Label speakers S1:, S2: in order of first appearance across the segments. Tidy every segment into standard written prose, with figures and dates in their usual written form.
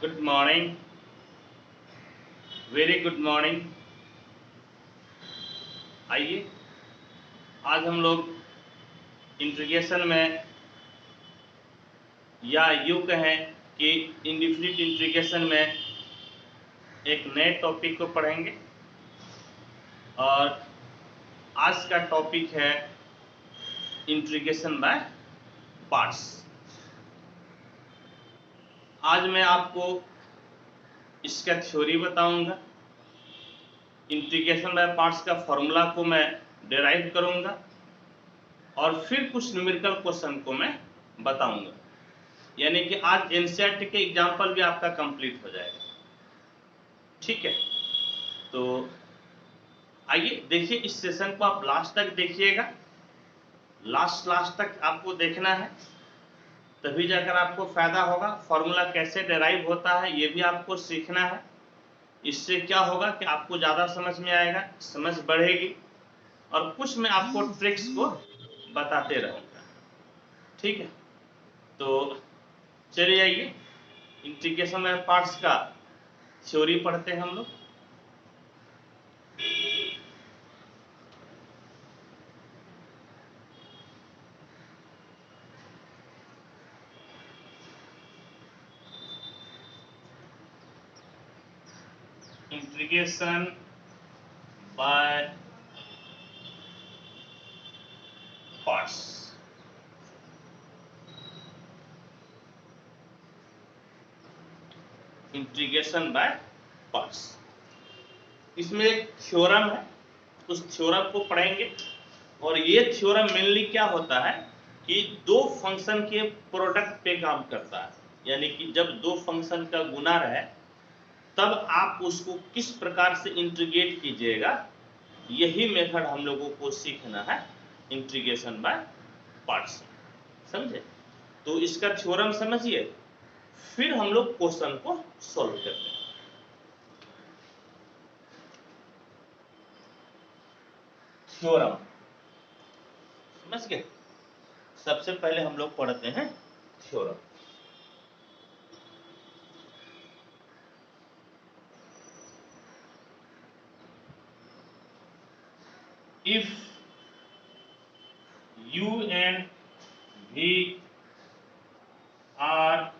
S1: Good morning, very good morning. आइए आज हम लोग इंटीग्रेशन में या यूँ कहें कि इंडेफिनिट इंटीग्रेशन में एक नए टॉपिक को पढ़ेंगे और आज का टॉपिक है इंटीग्रेशन बाय पार्ट्स। आज मैं आपको इसका थ्योरी बताऊंगा, इंटीग्रेशन बाय पार्ट्स का फॉर्मूला को मैं डिराइव करूंगा और फिर कुछ न्यूमेरिकल क्वेश्चन को मैं बताऊंगा। यानी कि आज एनसीईआरटी के एग्जाम्पल भी आपका कंप्लीट हो जाएगा। ठीक है, तो आइए देखिए, इस सेशन को आप लास्ट तक देखिएगा। लास्ट तक आपको देखना है, तभी जाकर आपको फायदा होगा। फॉर्मूला कैसे डिराइव होता है ये भी आपको सीखना है। इससे क्या होगा कि आपको ज़्यादा समझ में आएगा, समझ बढ़ेगी और कुछ मैं आपको ट्रिक्स को बताते रहूँगा। ठीक है, तो चलिए आइए इंटीग्रेशन बाय पार्ट्स का थ्योरी पढ़ते हैं हम लोग। Integration by parts. Integration by parts, इसमें एक थ्योरम है, उस थ्योरम को पढ़ेंगे। और ये थ्योरम मेनली क्या होता है कि दो फंक्शन के प्रोडक्ट पे काम करता है। यानी कि जब दो फंक्शन का गुना रहे तब आप उसको किस प्रकार से इंटीग्रेट कीजिएगा, यही मेथड हम लोगों को सीखना है इंटीग्रेशन बाय पार्ट्स। समझे? तो इसका थ्योरम समझिए, फिर हम लोग क्वेश्चन को सॉल्व करते हैं। थ्योरम समझ गए? सबसे पहले हम लोग पढ़ते हैं theorem. If u and v are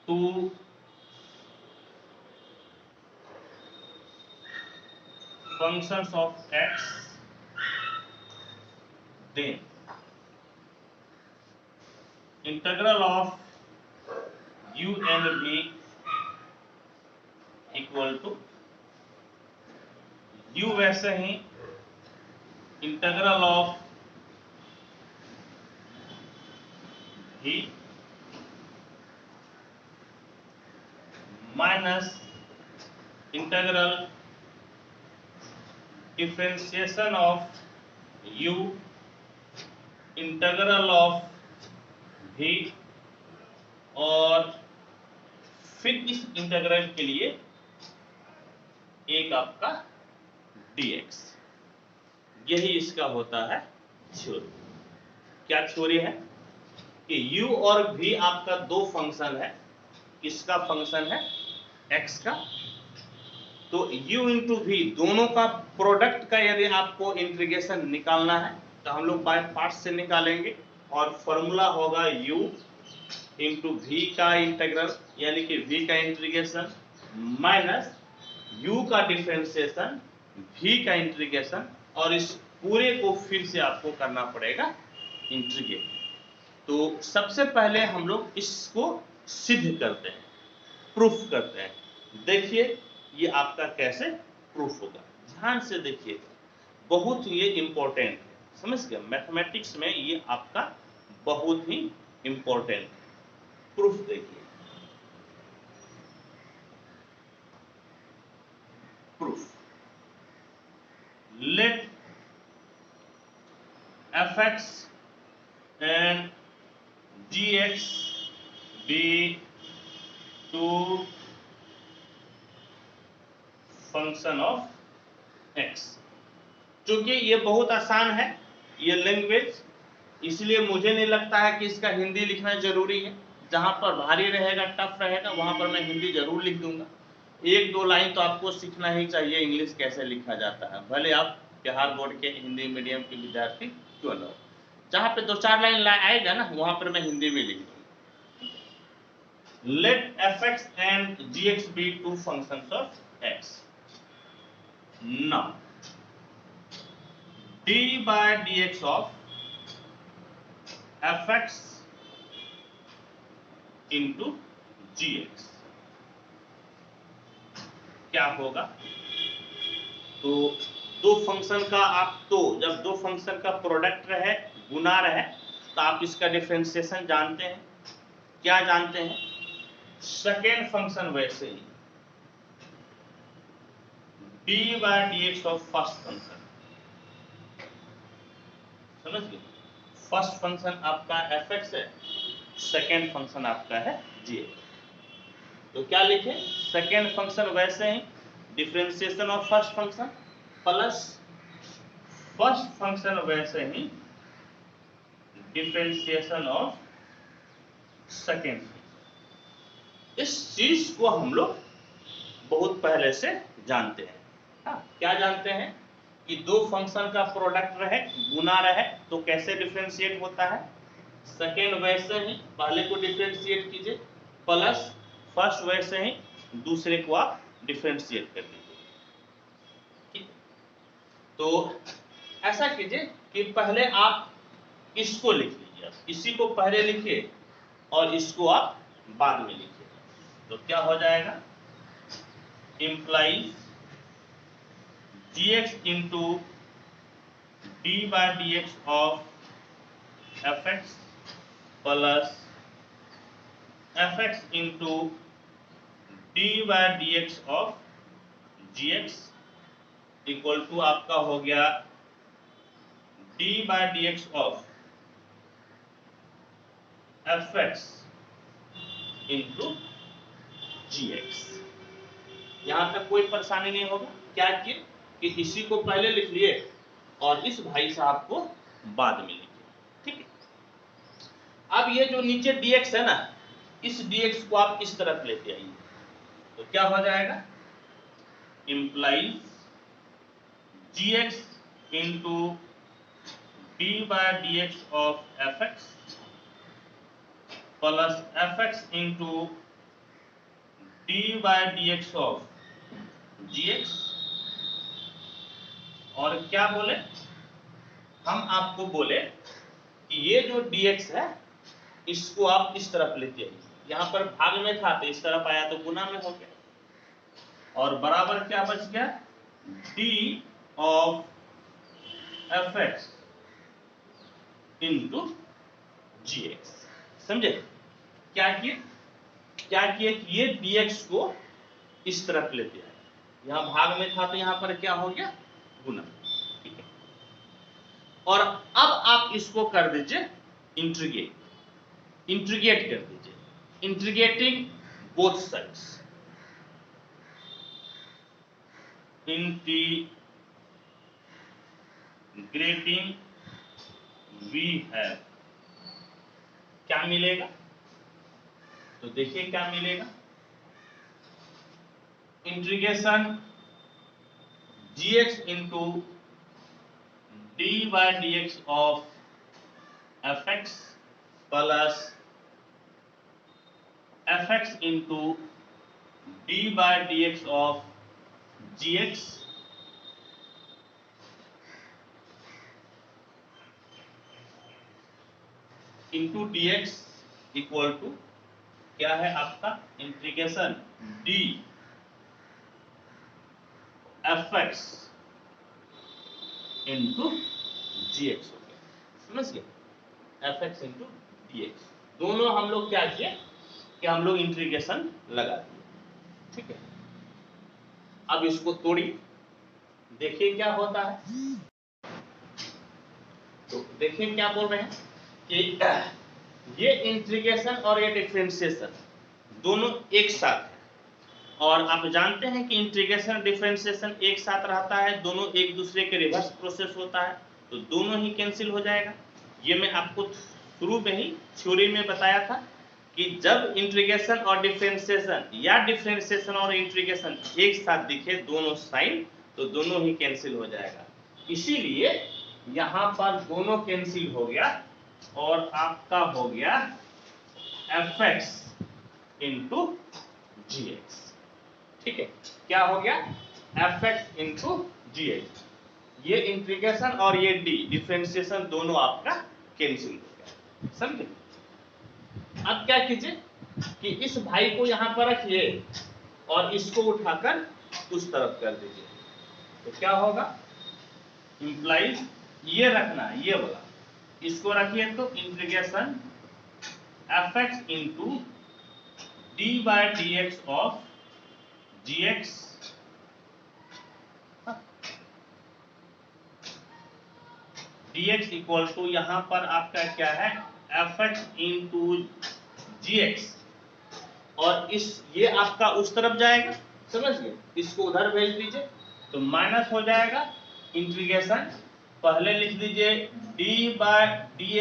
S1: two functions of x, then integral of u and v equal to u वैसे ही integral of v minus integral differentiation of u integral of v, और फिर इस इंटीग्रल के लिए एक आपका dx। यही इसका होता है थ्योरी। क्या थ्योरी है कि u और v आपका दो फंक्शन है। किसका फंक्शन है? x का। तो u इंटू v दोनों का प्रोडक्ट का यदि आपको इंटीग्रेशन निकालना है तो हम लोग बाय पार्ट्स से निकालेंगे और फॉर्मूला होगा u इंटू v का इंटीग्रल, यानी कि v का इंटीग्रेशन माइनस u का डिफरेंशिएशन v का इंटीग्रेशन, और इस पूरे को फिर से आपको करना पड़ेगा इंटीग्रेट। तो सबसे पहले हम लोग इसको सिद्ध करते हैं, प्रूफ करते हैं। देखिए ये आपका कैसे प्रूफ होगा, ध्यान से देखिए, बहुत ये इंपॉर्टेंट है। समझ गए? मैथमेटिक्स में ये आपका बहुत ही इंपॉर्टेंट है। प्रूफ देखिए, proof. Let fx and gx be two function of x। क्योंकि ये बहुत आसान है ये लैंग्वेज, इसलिए मुझे नहीं लगता है कि इसका हिंदी लिखना जरूरी है। जहां पर भारी रहेगा, टफ रहेगा, वहां पर मैं हिंदी जरूर लिख दूंगा। एक दो लाइन तो आपको सीखना ही चाहिए इंग्लिश कैसे लिखा जाता है, भले आप बिहार बोर्ड के हिंदी मीडियम के विद्यार्थी क्यों न हो। जहां पे 2-4 लाइन आएगा ना, वहां पर मैं हिंदी में लिख दूंगा। Let fx and gx be two functions of x. Now d by dx of fx into gx क्या होगा? तो दो फंक्शन का जब दो फंक्शन का प्रोडक्ट रहे, गुना रहे, तो आप इसका डिफरेंशिएशन जानते हैं। क्या जानते हैं? सेकेंड फंक्शन वैसे ही d by dx of first function, समझ गए? फर्स्ट फंक्शन आपका fx है, सेकेंड फंक्शन आपका है gx। तो क्या लिखे? सेकेंड फंक्शन वैसे ही differentiation of first function plus first function वैसे ही डिफरेंशिएशन ऑफ सेकेंड। इस चीज को हम लोग बहुत पहले से जानते हैं। क्या जानते हैं? कि दो फंक्शन का प्रोडक्ट रहे, गुना रहे, तो कैसे डिफरेंशिएट होता है? सेकेंड वैसे ही पहले को डिफरेंशिएट कीजिए, प्लस फर्स्ट वैसे ही दूसरे को आप डिफरेंशिएट कर दीजिए। तो ऐसा कीजिए कि पहले आप इसको लिख लीजिए, इसी को पहले लिखिए और इसको आप बाद में लिखिए। तो क्या हो जाएगा? implies gx into d by dx of fx plus fx into d by dx of gx equal to आपका हो गया d by dx of fx into gx। यहां तक कोई परेशानी नहीं होगा। क्या किए कि इसी को पहले लिख लिए और इस भाई साहब को बाद में लिखिए, ठीक है। अब ये जो नीचे dx है ना, इस dx को आप इस तरफ लेते आइए, तो क्या हो जाएगा? implies gx into d by dx of fx plus fx into d by dx of gx। और क्या बोले हम? आपको बोले कि ये जो dx है इसको आप इस तरफ लेते आइए। यहां पर भाग में था तो इस तरफ आया तो गुना में हो गया, और बराबर क्या बच गया? d of fx into gx। समझे? क्या किए कि ये dx को इस तरफ लेते आए, यहां भाग में था तो यहां पर क्या हो गया? गुना, ठीक है। और अब आप इसको कर दीजिए इंटीग्रेट कर दीजिए, integrating both sides, integrating we have क्या मिलेगा? तो देखिए क्या मिलेगा? Integration gx into d by dx of fx plus fx into d by dx of gx into dx equal to क्या है आपका? Integration d fx into gx हो गया, समझ गए? fx into dx दोनों हम लोग क्या किए कि हम लोग इंटीग्रेशन लगा दिए, ठीक है। अब इसको तोड़िए, देखिए क्या होता है। तो देखिए क्या बोल रहे हैं कि ये इंटीग्रेशन और ये डिफरेंशिएशन दोनों एक साथ है, और आप जानते हैं कि इंटीग्रेशन डिफरेंशिएशन एक साथ रहता है, दोनों एक दूसरे के रिवर्स प्रोसेस होता है, तो दोनों ही कैंसिल हो जाएगा। ये मैं आपको शुरू में ही थ्योरी में बताया था कि जब इंटीग्रेशन और डिफरेंशिएशन या डिफरेंशिएशन और इंटीग्रेशन एक साथ दिखे दोनों साइन, तो दोनों ही कैंसिल हो जाएगा। इसीलिए यहां पर दोनों कैंसिल हो गया और आपका हो गया fx इंटू जी एक्स। ठीक है, क्या हो गया? fx इंटू जी एक्स। ये इंटीग्रेशन और ये डिफरेंशिएशन दोनों आपका कैंसिल हो गया। समझे? अब क्या कीजिए कि इस भाई को यहां पर रखिए और इसको उठाकर उस तरफ कर दीजिए, तो क्या होगा? इंप्लाइज ये रखना है, ये वाला इसको रखिए तो integration fx into d by d x of g x dx equal to यहां पर आपका क्या है? fx इंटू जी एक्स, और इस ये आपका उस तरफ जाएगा, समझ गए? इसको उधर भेज दीजिए तो माइनस हो जाएगा। इंटीग्रेशन पहले लिख दीजिए d by d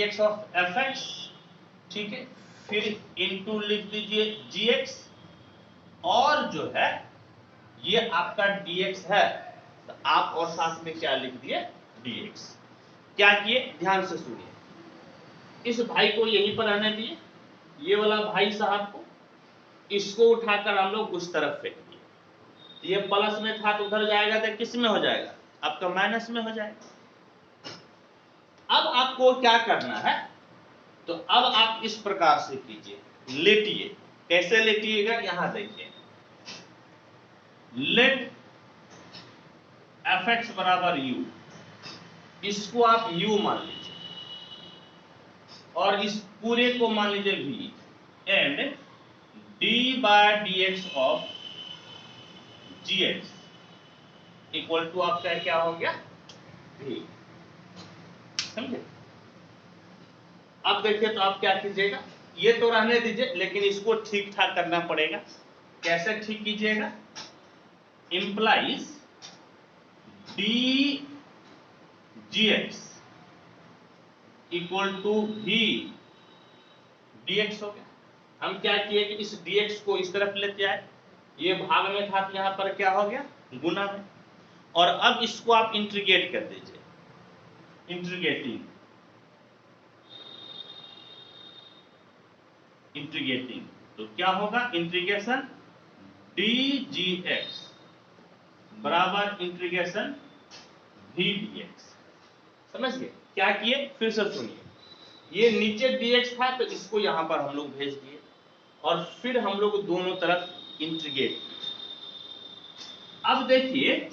S1: x of fx, ठीक है, फिर इंटू लिख दीजिए gx, और जो है ये आपका dx है, तो आप और साथ में क्या लिख दिए? dx। क्या किए? ध्यान से सुनिए, इस भाई को यहीं पर रहने दिए, ये वाला भाई साहब को इसको उठाकर हम लोग उस तरफ फेंक दिए। ये प्लस में था तो उधर जाएगा तो किस में हो जाएगा? आपका माइनस में हो जाएगा। अब आपको क्या करना है? तो अब आप इस प्रकार से कीजिए, लेटिए। कैसे लेटिएगा? यहां देखिए, लेट fx बराबर u, इसको आप u मान लीजिए और इस पूरे को मान लीजिए v, and d by d x of g x equal to आपका क्या हो गया? v। समझे? अब देखिए तो आप क्या कीजिएगा, ये तो रहने दीजिए, लेकिन इसको ठीक ठाक करना पड़ेगा। कैसे ठीक कीजिएगा? Implies d g x equal to v dx हो गया। हम क्या किए कि इस dx को इस तरफ लेते आए, ये भाग में था तो यहां पर क्या हो गया? गुना में। और अब इसको आप इंटीग्रेट कर दीजिए, इंटीग्रेटिंग तो क्या होगा? इंटीग्रेशन डी जी एक्स बराबर इंटीग्रेशन v dx। समझ गए? क्या किए? फिर से सुनिए, ये नीचे dx था तो इसको यहां पर हम लोग भेज दिए और फिर हम लोग दोनों तरफ इंटीग्रेट किए। अब देखिए,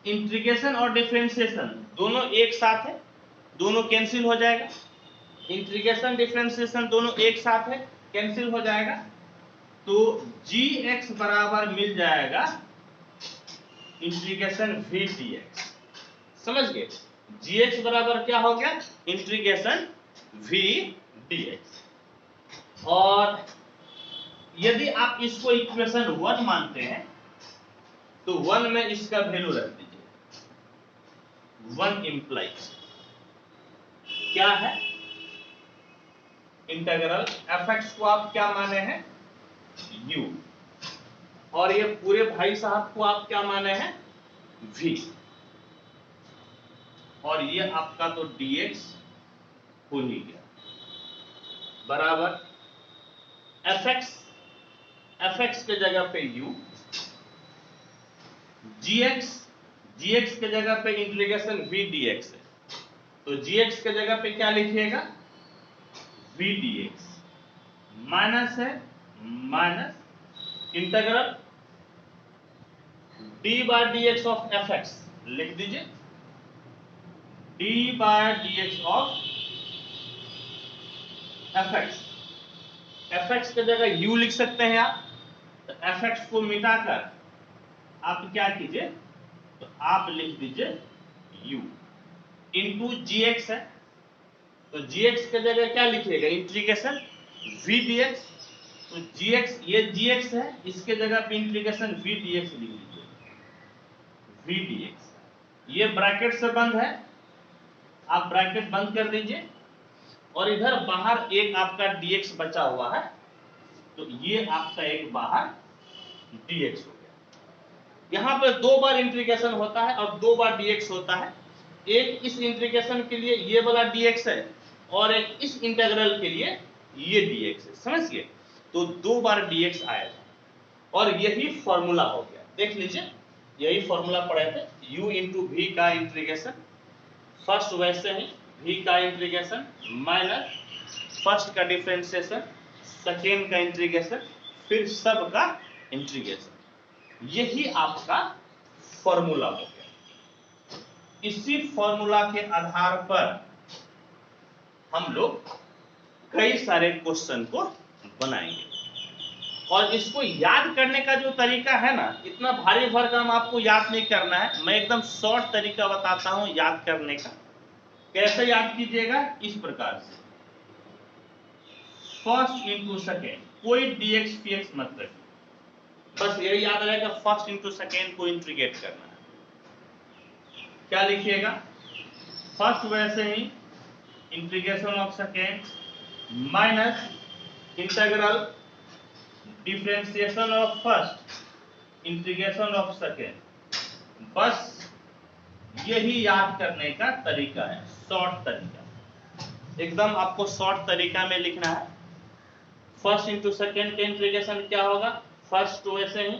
S1: इंटीग्रेशन और डिफरेंशिएशन दोनों एक साथ है, दोनों कैंसिल हो जाएगा। इंटीग्रेशन डिफरेंशिएशन दोनों एक साथ है, कैंसिल हो जाएगा। तो gx बराबर मिल जाएगा इंटीग्रेशन v dx। समझ गए? gx बराबर क्या हो गया? Integration v dx। और यदि आप इसको इक्वेशन 1 मानते हैं तो 1 में इसका वैल्यू रख दीजिए। 1 इंप्लाइज क्या है? इंटीग्रल fx को आप क्या माने हैं? u, और ये पूरे भाई साहब को आप क्या माने हैं? v, और ये आपका तो dx हो ही गया बराबर fx के जगह पे u, gx के जगह पे इंटीग्रेशन v dx है, तो gx के जगह पे क्या लिखिएगा? v dx, माइनस है minus integral d by dx of fx लिख दीजिए, d by dx of fx के जगह u लिख सकते हैं आप। तो fx को मिटाकर आप क्या कीजिए, तो आप लिख दीजिए u इंटू gx है, तो gx के जगह क्या लिखिएगा? इंटीग्रेशन v dx, तो gx ये gx है, इसके जगह पे इंटीग्रेशन v dx लिख लीजिए, v dx। ये ब्रैकेट से बंद है, आप ब्रैकेट बंद कर दीजिए और इधर बाहर एक आपका dx बचा हुआ है, तो ये आपका एक बाहर dx हो गया। यहाँ पर 2 बार इंटीग्रेशन होता है और 2 बार dx होता है। एक इस इंटीग्रेशन के लिए ये वाला dx है और एक इस इंटीग्रल के लिए ये dx है, समझ गए? तो 2 बार dx आएगा और यही फॉर्मूला हो गया। देख लीजिए, यही फॉर्मूला पढ़े थे, u इंटू वी का इंटीग्रेशन, फर्स्ट वैसे ही v का इंटीग्रेशन माइनस फर्स्ट का डिफरेंशिएशन, सेकेंड का इंटीग्रेशन, फिर सब का इंटीग्रेशन। यही आपका फॉर्मूला हो गया। इसी फॉर्मूला के आधार पर हम लोग कई सारे क्वेश्चन को बनाएंगे और इसको याद करने का जो तरीका है ना, इतना भारी भरकम आपको याद नहीं करना है। मैं एकदम शॉर्ट तरीका बताता हूं याद करने का। कैसे याद कीजिएगा? इस प्रकार से, फर्स्ट इंटू सेकेंड, कोई dx px मत रखिए, बस यही याद रहेगा फर्स्ट इंटू सेकेंड को इंटीग्रेट करना है। क्या लिखिएगा? फर्स्ट वैसे ही integration of second minus integral differentiation of first integration of second. बस यही याद करने का तरीका है, शॉर्ट तरीका, एकदम आपको शॉर्ट तरीका में लिखना है। फर्स्ट इंटू सेकेंड का इंटीग्रेशन क्या होगा? फर्स्ट वैसे ही,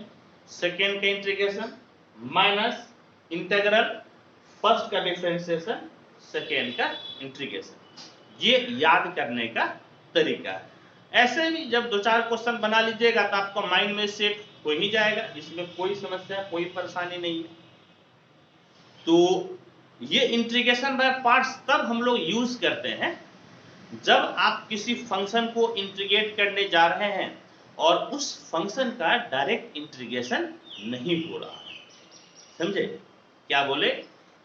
S1: सेकेंड का इंटीग्रेशन माइनस इंटीग्रल फर्स्ट का डिफरेंशिएशन, सेकेंड का इंटीग्रेशन। ये याद करने का तरीका है। ऐसे भी जब 2-4 क्वेश्चन बना लीजिएगा तो आपका माइंड में सेट हो ही जाएगा, इसमें कोई समस्या, कोई परेशानी नहीं है। तो ये इंटीग्रेशन बाय पार्ट्स तब हम लोग यूज करते हैं जब आप किसी फंक्शन को इंटीग्रेट करने जा रहे हैं और उस फंक्शन का डायरेक्ट इंटीग्रेशन नहीं हो रहा है। समझे? क्या बोले?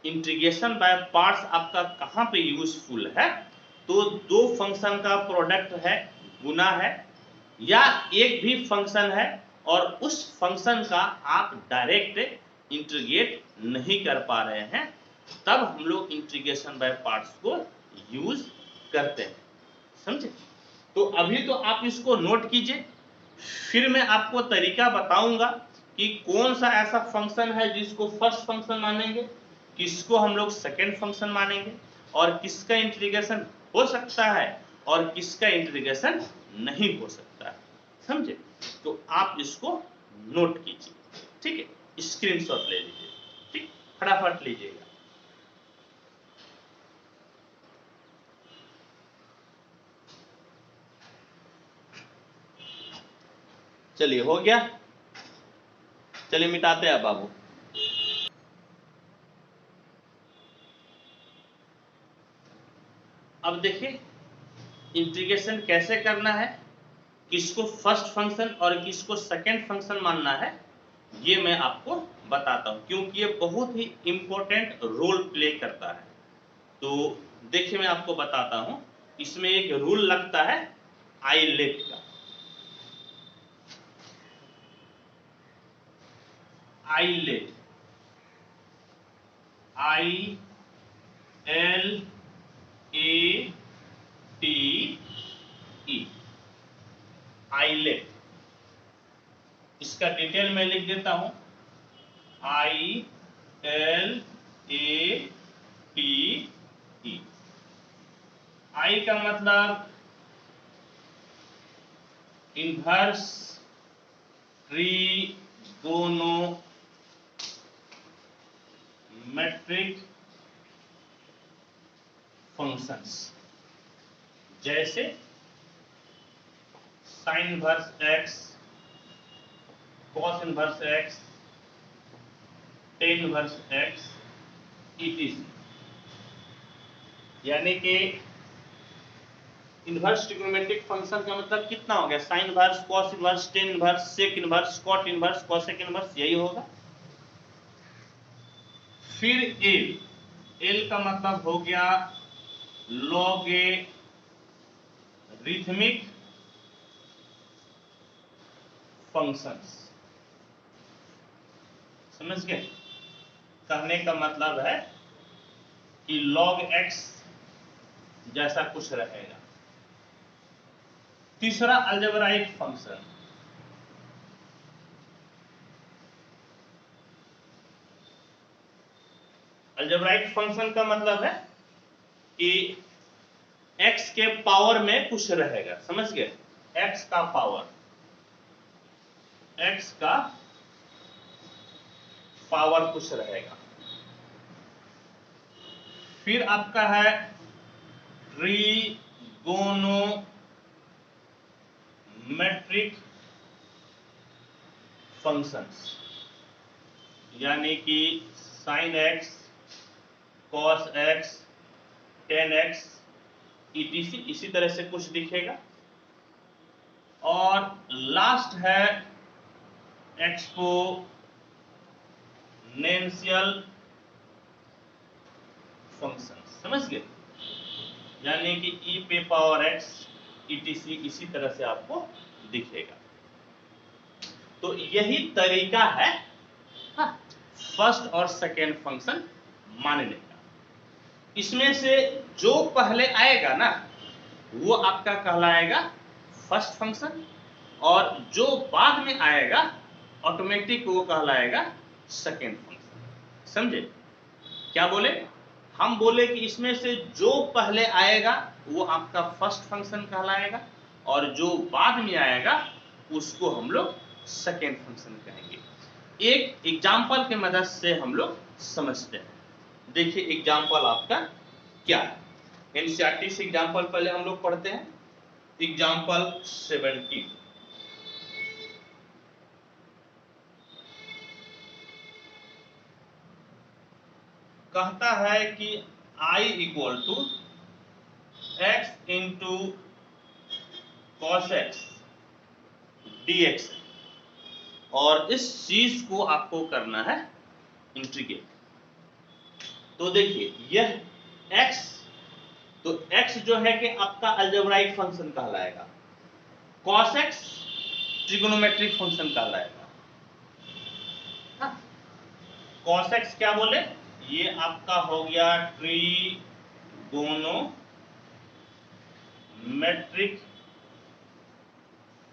S1: इंटीग्रेशन बाय पार्ट्स आपका कहां पे यूजफुल है? तो 2 फंक्शन का प्रोडक्ट है, गुना है, या एक भी फंक्शन है और उस फंक्शन का आप डायरेक्ट इंटीग्रेट नहीं कर पा रहे हैं, तब हम लोग इंटीग्रेशन बाय पार्ट्स को यूज करते हैं। समझे? तो अभी तो आप इसको नोट कीजिए, फिर मैं आपको तरीका बताऊंगा कि कौन सा ऐसा फंक्शन है जिसको फर्स्ट फंक्शन मानेंगे, किसको हम लोग सेकेंड फंक्शन मानेंगे, और किसका इंटीग्रेशन हो सकता है और किसका इंटीग्रेशन नहीं हो सकता है। समझे? तो आप इसको नोट कीजिए, ठीक है? स्क्रीनशॉट ले लीजिए, ठीक, फटाफट लीजिएगा। चलिए, हो गया? चलिए मिटाते हैं बाबू। अब देखिए इंटीग्रेशन कैसे करना है, किसको फर्स्ट फंक्शन और किसको सेकेंड फंक्शन मानना है, ये मैं आपको बताता हूं, क्योंकि ये बहुत ही इंपॉर्टेंट रोल प्ले करता है। तो देखिए मैं आपको बताता हूं, इसमें एक रूल लगता है आईलेट का। Eyelet, I L A T E, eyelet. इसका डिटेल मैं लिख देता हूं, I L A T E। आई का मतलब इनवर्स ट्रिगोनोमेट्रिक फंक्शंस, जैसे sine inverse x, cos inverse x, tan inverse x, etc। यानी कि इनवर्स ट्रिगोनोमेट्रिक फंक्शन का मतलब कितना हो गया? Sine inverse, cos inverse, tan inverse, sec inverse, cot inverse, cosec inverse, यही होगा। फिर एल, एल का मतलब हो गया लॉगरिथमिक फंक्शंस। समझ गए? कहने का मतलब है कि log x जैसा कुछ रहेगा, तीसरा अलजेब्राइक फंक्शन। अलजेब्राइक फंक्शन का मतलब है कि x के पावर में कुछ रहेगा, समझ गए? x का पावर कुछ रहेगा। फिर आपका है ट्रिगोनोमेट्रिक फंक्शंस, यानी कि sin x, cos x, tan x etc इसी तरह से कुछ दिखेगा। और लास्ट है एक्सपोनेंशियल फंक्शन, समझ गए? यानी कि e पे पावर x etc इसी तरह से आपको दिखेगा। तो यही तरीका है फर्स्ट और सेकेंड फंक्शन मानने का। इसमें से जो पहले आएगा ना वो आपका कहलाएगा फर्स्ट फंक्शन, और जो बाद में आएगा ऑटोमेटिक वो कहलाएगा सेकेंड फंक्शन। समझे क्या बोले? हम बोले कि इसमें से जो पहले आएगा वो आपका फर्स्ट फंक्शन कहलाएगा, और जो बाद में आएगा उसको हम लोग सेकेंड फंक्शन कहेंगे। एक एग्जाम्पल के मदद से हम लोग समझते हैं। देखिए एग्जाम्पल आपका क्या है। एनसीईआरटी से एग्जाम्पल पहले हम लोग पढ़ते हैं। एग्जाम्पल 17 कहता है कि I equal to x into cos x dx, और इस चीज को आपको करना है इंटीग्रेट। तो देखिए यह x, तो x जो है कि आपका अलजेब्राइक फंक्शन कहलाएगा, cos x ट्रिगोनोमेट्रिक फंक्शन कहलाएगा। cos x क्या बोले? ये आपका हो गया ट्रिगोनोमेट्रिक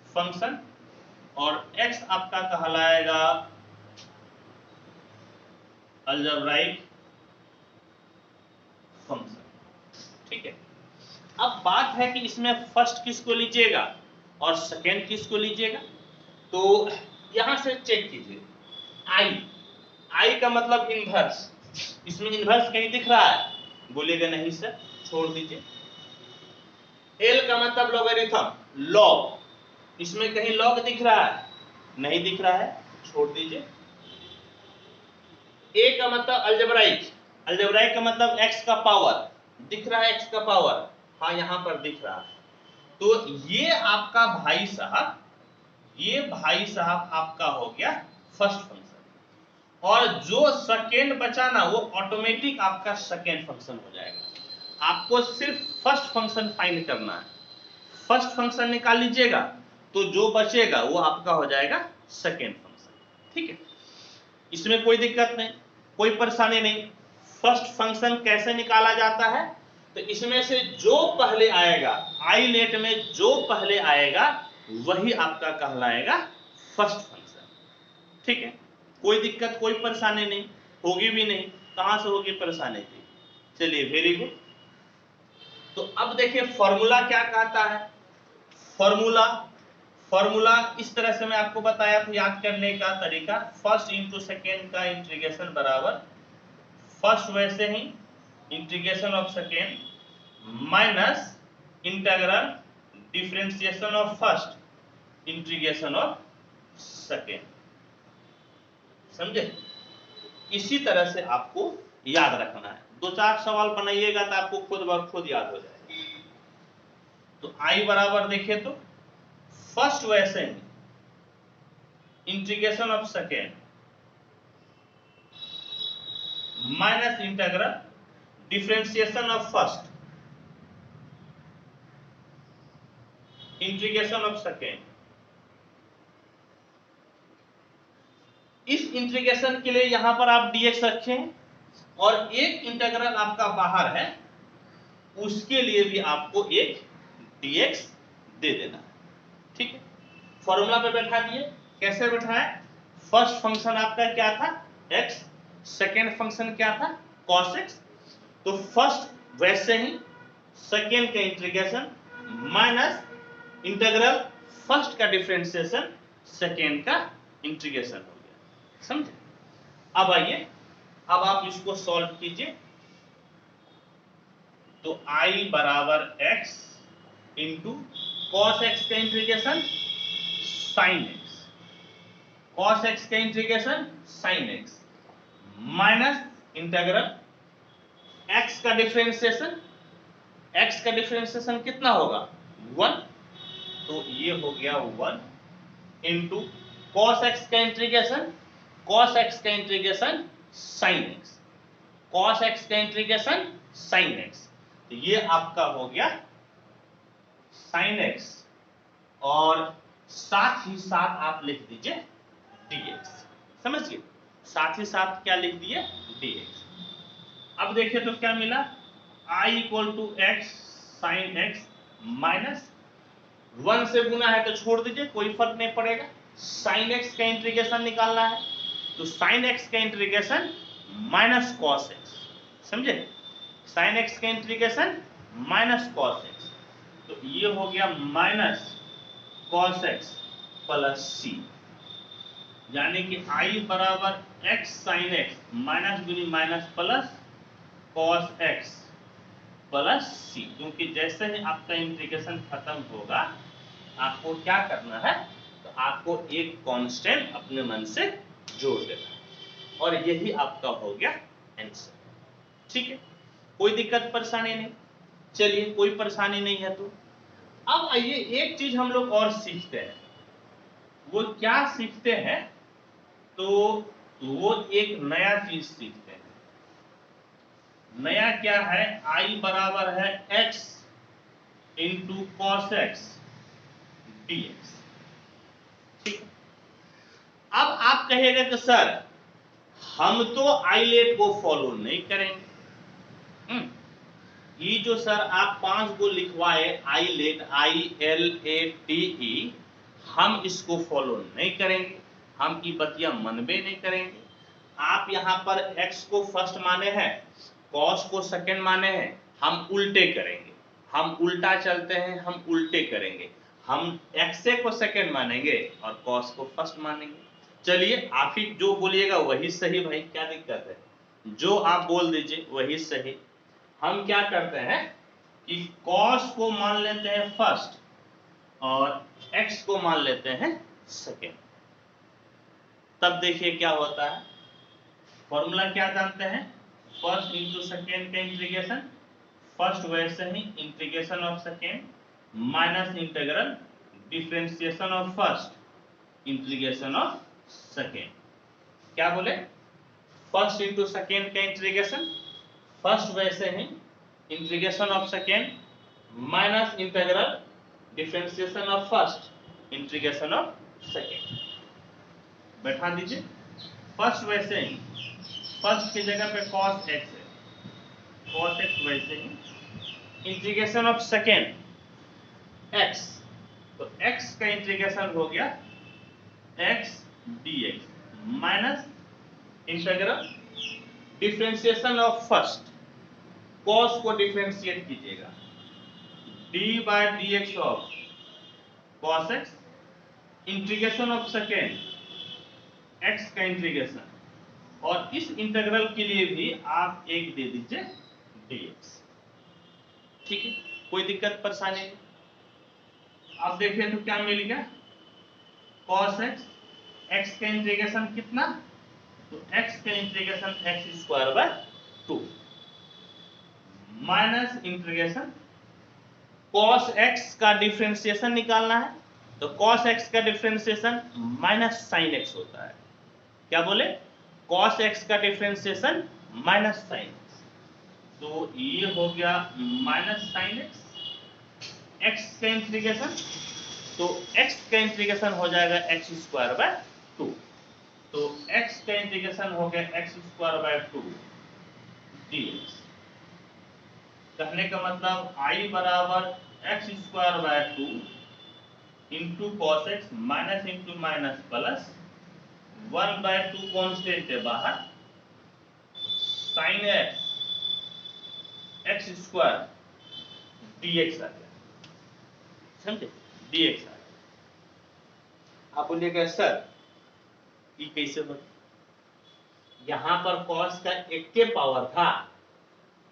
S1: फंक्शन, और x आपका कहलाएगा अलजेब्राइक फंक्शन। ठीक है, अब बात है कि इसमें फर्स्ट किसको लीजिएगा और सेकेंड किसको लीजिएगा। तो यहां से चेक कीजिए, आई का मतलब इनवर्स। इसमें इनवर्स कहीं दिख रहा है? बोलिएगा नहीं सर, छोड़ दीजिए। एल का मतलब लॉगरिथम, लॉग। इसमें कहीं लॉग दिख रहा है? नहीं दिख रहा है, छोड़ दीजिए। ए का मतलब अलजेब्राइक, अलजेब्राइक का मतलब x का पावर, दिख रहा है x का पावर? हाँ यहां पर दिख रहा है। तो ये आपका भाई साहब आपका हो गया फर्स्ट फंक्शन, और जो सेकेंड बचा ना वो ऑटोमेटिक आपका सेकेंड फंक्शन हो जाएगा। आपको सिर्फ फर्स्ट फंक्शन फाइंड करना है। फर्स्ट फंक्शन निकाल लीजिएगा तो जो बचेगा वो आपका हो जाएगा सेकेंड फंक्शन। ठीक है, इसमें कोई दिक्कत नहीं, कोई परेशानी नहीं। फर्स्ट फंक्शन कैसे निकाला जाता है? तो इसमें से जो पहले आएगा, आई नेट में जो पहले आएगा वही आपका कहलाएगा फर्स्ट फंक्शन। ठीक है, कोई दिक्कत कोई परेशानी नहीं, होगी भी नहीं। कहां से होगी परेशानी थी? चलिए वेरी गुड। तो अब देखिए फॉर्मूला क्या कहता है। फॉर्मूला इस तरह से मैं आपको बताया था याद करने का तरीका। फर्स्ट इंटू सेकेंड का इंटीग्रेशन बराबर फर्स्ट वैसे ही integration of second minus integral differentiation of first integration of second. समझे? इसी तरह से आपको याद रखना है। 2-4 सवाल बनाइएगा तो आपको खुद ब खुद याद हो जाएगा। तो आई बराबर देखिए तो फर्स्ट वैसे ही integration of second minus integral differentiation of first integration of second. इस इंटीग्रेशन के लिए यहां पर आप dx रखें, और एक इंटीग्रल आपका बाहर है उसके लिए भी आपको एक dx दे देना है। ठीक है, फॉर्मूला पे बैठा दिए। कैसे बैठाए? फर्स्ट फंक्शन आपका क्या था? x, सेकेंड फंक्शन क्या था? cos x। तो फर्स्ट वैसे ही सेकेंड का इंटीग्रेशन माइनस इंटीग्रल फर्स्ट का डिफरेंशिएशन सेकेंड का इंटीग्रेशन हो गया। समझे? अब आइए, अब आप इसको सॉल्व कीजिए। तो I बराबर x इंटू कॉस एक्स का integration sine X, cos X का integration sine x minus integral x का डिफरेंशिएशन, x का डिफरेंशिएशन कितना होगा? 1। तो ये हो गया 1 इंटू कॉस एक्स का इंटीग्रेशन, कॉस एक्स का integration sine X, cos X का इंटीग्रेशन साइन एक्स। तो ये आपका हो गया साइन एक्स और साथ ही साथ आप लिख दीजिए dx। समझिए, साथ ही साथ क्या लिख दिए? dx। अब देखिए तो क्या मिला? I equal to x sine x minus 1 से गुना है तो छोड़ दीजिए, कोई फर्क नहीं पड़ेगा। साइन एक्स का इंटीग्रेशन निकालना है तो साइन एक्स का इंटीग्रेशन माइनस कॉस एक्स। समझे? साइन एक्स का इंटीग्रेशन माइनस कॉस एक्स। तो ये हो गया minus cos x plus C, यानी कि I बराबर एक्स साइन एक्स माइनस गुनी minus plus cos x plus C. क्योंकि जैसे ही आपका इंटीग्रेशन खत्म होगा आपको क्या करना है? तो आपको एक कांस्टेंट अपने मन से जोड़ देना है और यही आपका हो गया आंसर। ठीक है, कोई दिक्कत परेशानी नहीं। चलिए, कोई परेशानी नहीं है तो अब आइए एक चीज हम लोग और सीखते हैं। वो क्या सीखते हैं? तो वो एक नया चीज सीखते हैं। नया क्या है? I बराबर है x into cos x dx। ठीक, अब आप कहिएगा कि सर हम तो आईलेट को फॉलो नहीं करेंगे। ये जो सर आप 5 को लिखवाए आईलेट ILATE, हम इसको फॉलो नहीं करेंगे, हम की बतिया मनबे नहीं करेंगे। आप यहाँ पर x को फर्स्ट माने हैं, cos को सेकंड माने हैं, हम उल्टे करेंगे। हम उल्टा चलते हैं, हम उल्टे करेंगे। हम x को सेकंड मानेंगे और cos को फर्स्ट मानेंगे। चलिए, आप ही जो बोलिएगा वही सही भाई, क्या दिक्कत है? जो आप बोल दीजिए वही सही। हम क्या करते हैं कि cos को मान लेते हैं फर्स्ट और x को मान लेते हैं सेकेंड। तब देखिए क्या होता है। फॉर्मूला क्या जानते हैं? फर्स्ट इंटू सेकेंड का इंटीग्रेशन, फर्स्ट वैसे ही integration of second minus integral differentiation of first integration of second. क्या बोले? फर्स्ट इंटू सेकेंड का इंटीग्रेशन, फर्स्ट वैसे ही integration of second minus integral differentiation of first integration of second. बैठा दीजिए। फर्स्ट वैसे ही, फर्स्ट की जगह पे cos x है, cos x वैसे ही इंटीग्रेशन ऑफ सेकेंड x, तो x का इंटीग्रेशन हो गया x dx minus integral differentiation of first, cos को डिफरेंशिएट कीजिएगा d by dx of cos x integration of second x का इंटीग्रेशन, और इस इंटीग्रल के लिए भी आप एक दे दीजिए dx। ठीक है, कोई दिक्कत परेशानी नहीं। अब देखिए तो क्या मिल गया? cos x का इंटीग्रेशन कितना? तो x का integration x square by 2 minus integration cos x का डिफरेंशिएशन निकालना है तो cos x का डिफरेंशिएशन माइनस sin x होता है। क्या बोले? cos x का डिफरेंशिएशन माइनस sin x, तो ये हो गया माइनस sin x। x का इंटीग्रेशन, तो x का इंटीग्रेशन हो जाएगा x स्क्वायर बाय 2, तो x का इंटीग्रेशन हो गया x स्क्वायर बाय 2 dx। कहने का मतलब I बराबर x square by 2 into cos x minus into minus plus 1/2 constant है बाहर, sine x x square dx आ गया, समझे, dx आ गया। आप बोलिएगा सर ये कैसे बना, यहां पर cos का एक के पावर था,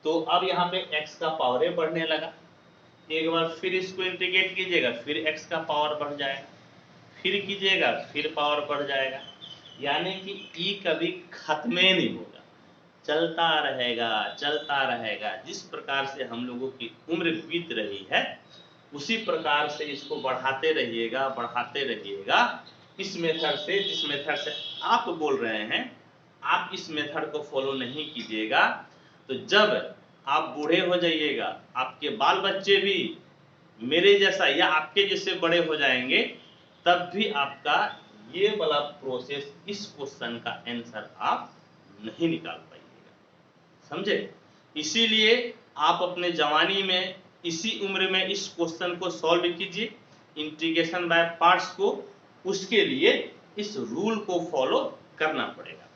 S1: तो अब यहाँ पे x का पावर बढ़ने लगा, एक बार फिर इसको इंटीग्रेट कीजिएगा, फिर x का पावर बढ़ जाएगा, फिर कीजिएगा फिर पावर बढ़ जाएगा, यानी कि e कभी खत्म ही नहीं होगा, चलता रहेगा। जिस प्रकार से हम लोगों की उम्र बीत रही है उसी प्रकार से इसको बढ़ाते रहिएगा इस मेथड से, जिस मेथड से आप बोल रहे हैं, आप इस मेथड को फॉलो नहीं कीजिएगा तो जब आप बूढ़े हो जाइएगा, आपके बाल बच्चे भी मेरे जैसा या आपके जैसे बड़े हो जाएंगे, तब भी आपका ये वाला प्रोसेस, इस क्वेश्चन का आंसर आप नहीं निकाल पाइएगा, समझे। इसीलिए आप अपने जवानी में, इसी उम्र में इस क्वेश्चन को सॉल्व कीजिए, इंटीग्रेशन बाय पार्ट्स को, उसके लिए इस रूल को फॉलो करना पड़ेगा।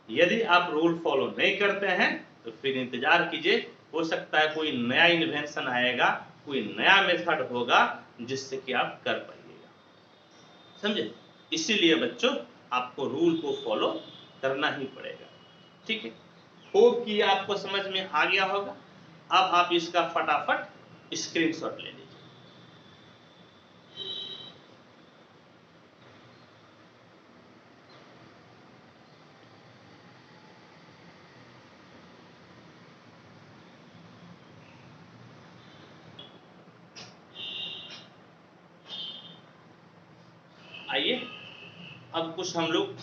S1: यदि आप रूल फॉलो नहीं करते हैं तो फिर इंतजार कीजिए, हो सकता है कोई नया इन्वेंशन आएगा, कोई नया मेथड होगा जिससे कि आप कर पाइएगा, समझे। इसीलिए बच्चों आपको रूल को फॉलो करना ही पड़ेगा, ठीक है। होप कि आपको समझ में आ गया होगा। अब आप इसका फटाफट स्क्रीनशॉट ले लीजिए। आइए अब कुछ हम लोग,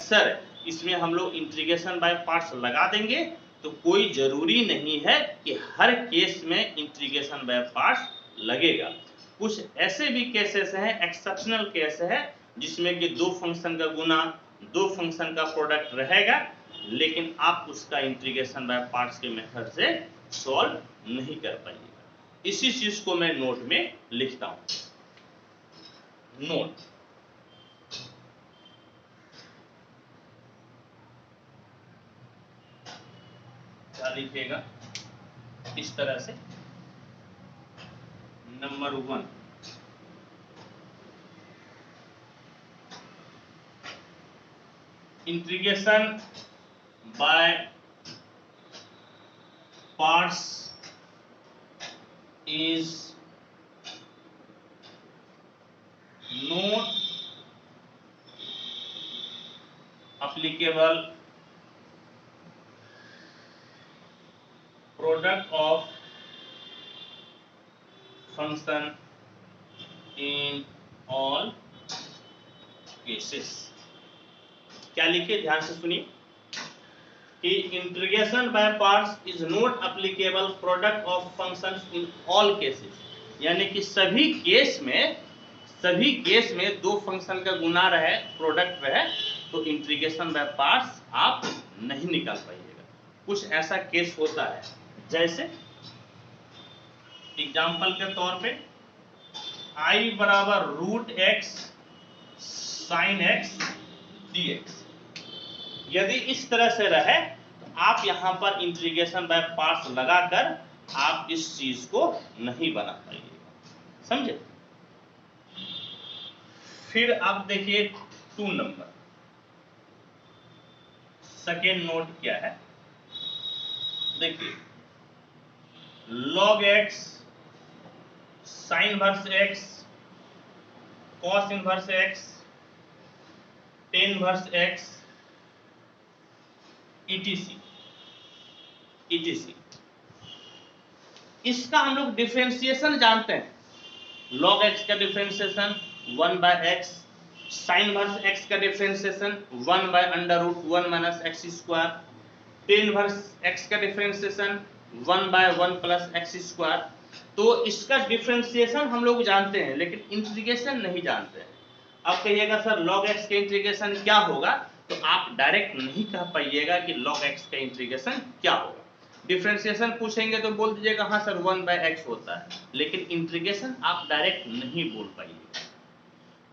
S1: सर इसमें हम लोग इंटीग्रेशन बाय पार्ट्स लगा देंगे, तो कोई जरूरी नहीं है कि हर केस में इंटीग्रेशन बाय पार्ट्स लगेगा। कुछ ऐसे भी केसेस हैं, एक्सेप्शनल केस है, जिसमें कि दो फंक्शन का गुना, दो फंक्शन का प्रोडक्ट रहेगा, लेकिन आप उसका इंटीग्रेशन बाय पार्ट्स के मेथड से सॉल्व नहीं कर पाइएगा। इसी चीज को मैं नोट में लिखता हूं। नोट क्या लिखिएगा, इस तरह से, number 1, integration by parts is not applicable product of function in all cases। क्या लिखे, ध्यान से सुनिए कि integration by parts is not applicable product of functions in all cases, यानी कि सभी केस में दो फंक्शन का गुना रहे, प्रोडक्ट रहे, तो इंटीग्रेशन बाय पार्ट्स आप नहीं निकाल पाइएगा। कुछ ऐसा केस होता है, जैसे एग्जांपल के तौर पे i बराबर √x sin x dx, यदि इस तरह से रहे तो आप यहां पर इंटीग्रेशन बाय पार्ट्स लगाकर आप इस चीज को नहीं बना पाइएगा, समझे। फिर आप देखिए 2 नंबर, सेकेंड नोट क्या है, देखिए log x sin inverse x cos inverse x tan inverse x etc। इसका हम लोग डिफरेंशिएशन जानते हैं, log x का differentiation 1/x, sin inverse x का differentiation 1/√1 - x², tan inverse x का डिफरेंशिएशन 1/1 + x²। तो इसका डिफरेंशिएशन हम लोग जानते हैं, लेकिन इंटीग्रेशन नहीं जानते हैं। अब कहिएगा सर log x का इंटीग्रेशन क्या होगा, तो आप डायरेक्ट नहीं कह पाइएगा कि log x का इंटीग्रेशन क्या होगा। डिफरेंशिएशन पूछेंगे तो बोल दीजिएगा हाँ सर 1/x होता है, लेकिन इंटीग्रेशन आप डायरेक्ट नहीं बोल पाइएगा,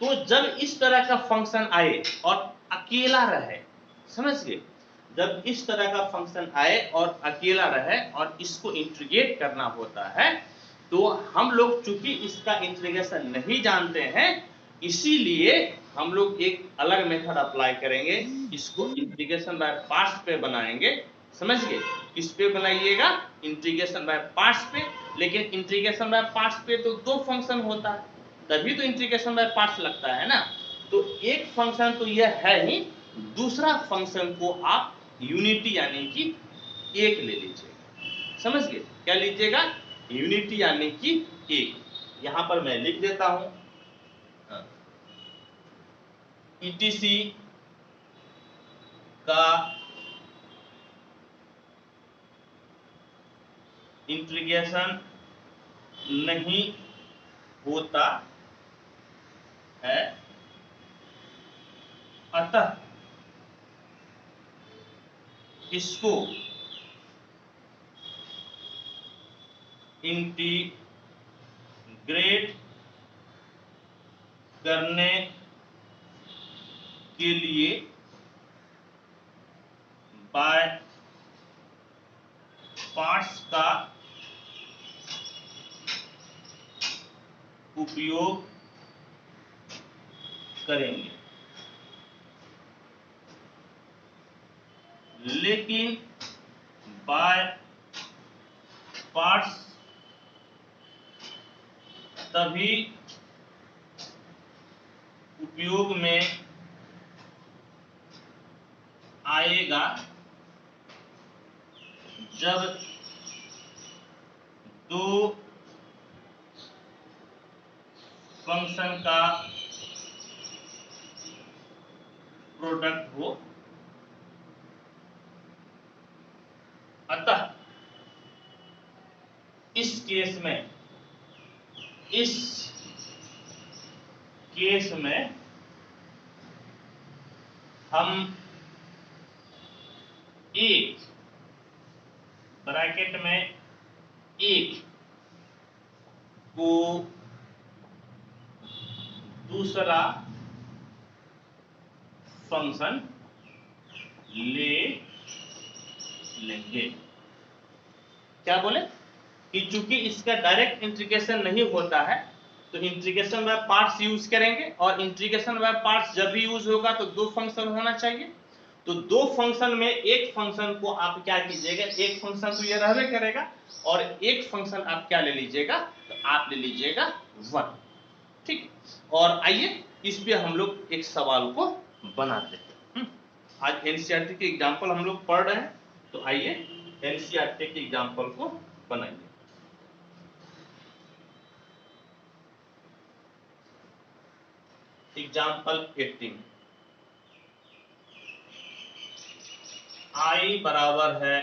S1: तो जब इस तरह का फंक्शन आए और अकेला रहे, समझ गए, जब इस तरह का फंक्शन आए और अकेला रहे और इसको इंटीग्रेट करना होता है, तो हम लोग चूंकि इसका इंटीग्रेशन नहीं जानते हैं, इसीलिए हम लोग एक अलग मेथड अप्लाई करेंगे, इसको इंटीग्रेशन बाय पार्ट्स पे बनाएंगे। समझ गए, किस पे बनाइएगा, इंटीग्रेशन बाय पार्ट्स पे। लेकिन इंटीग्रेशन बाय पार्ट्स पे तो दो फंक्शन होता है, तभी तो इंटीग्रेशन बाय पार्ट्स लगता है ना। तो एक फंक्शन तो यह है ही, दूसरा फंक्शन को आप यूनिटी यानी कि एक ले लीजिएगा। समझ गए, क्या लीजिएगा, यूनिटी यानी कि एक। यहां पर मैं लिख देता हूं, ईटीसी का इंटीग्रेशन नहीं होता है, अतः इसको इंटीग्रेट करने के लिए बाय पार्ट्स का उपयोग करेंगे। लेकिन बाय पार्ट्स तभी उपयोग में आएगा जब दो फंक्शन का प्रोडक्ट हो। अतः इस केस में हम एक ब्रैकेट में एक को दूसरा फंक्शन ले लेंगे। क्या बोले कि चूंकि इसका डायरेक्ट इंटीग्रेशन नहीं होता है, तो इंटीग्रेशन बाय पार्ट्स यूज करेंगे, और इंटीग्रेशन बाय पार्ट्स जब भी यूज होगा तो दो फंक्शन होना चाहिए। तो दो फंक्शन में एक फंक्शन को आप क्या कीजिएगा, एक फंक्शन तो ये रहबे करेगा, और एक फंक्शन आप क्या ले लीजिएगा, तो आप ले लीजिएगा 1। ठीक, और आइए इस पे हम लोग एक सवाल को बनाते हैं। आज एनसीईआरटी के एग्जाम्पल हम लोग पढ़ रहे हैं, तो आइए एनसीईआरटी के एग्जाम्पल को बनाइए। एग्जाम्पल 18, I बराबर है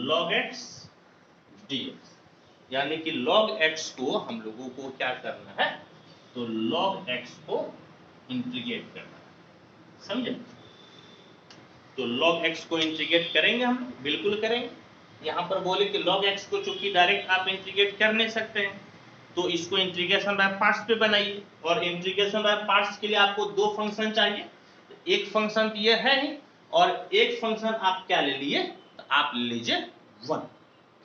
S1: log x dx, यानी कि log x को हम लोगों को क्या करना है, तो log x को इंटीग्रेट करना है। समझे, तो log x को इंटीग्रेट करेंगे हम, बिल्कुल करेंगे। यहां पर बोले कि log x को चूंकि डायरेक्ट आप इंटीग्रेट कर नहीं सकते हैं, तो इसको इंटीग्रेशन बाय पार्ट्स पे बनाइए। और इंटीग्रेशन बाय पार्ट्स के लिए आपको दो फंक्शन चाहिए, एक फंक्शन तो ये है ही, और एक फंक्शन आप क्या ले लिए, तो आप ले लीजिए 1।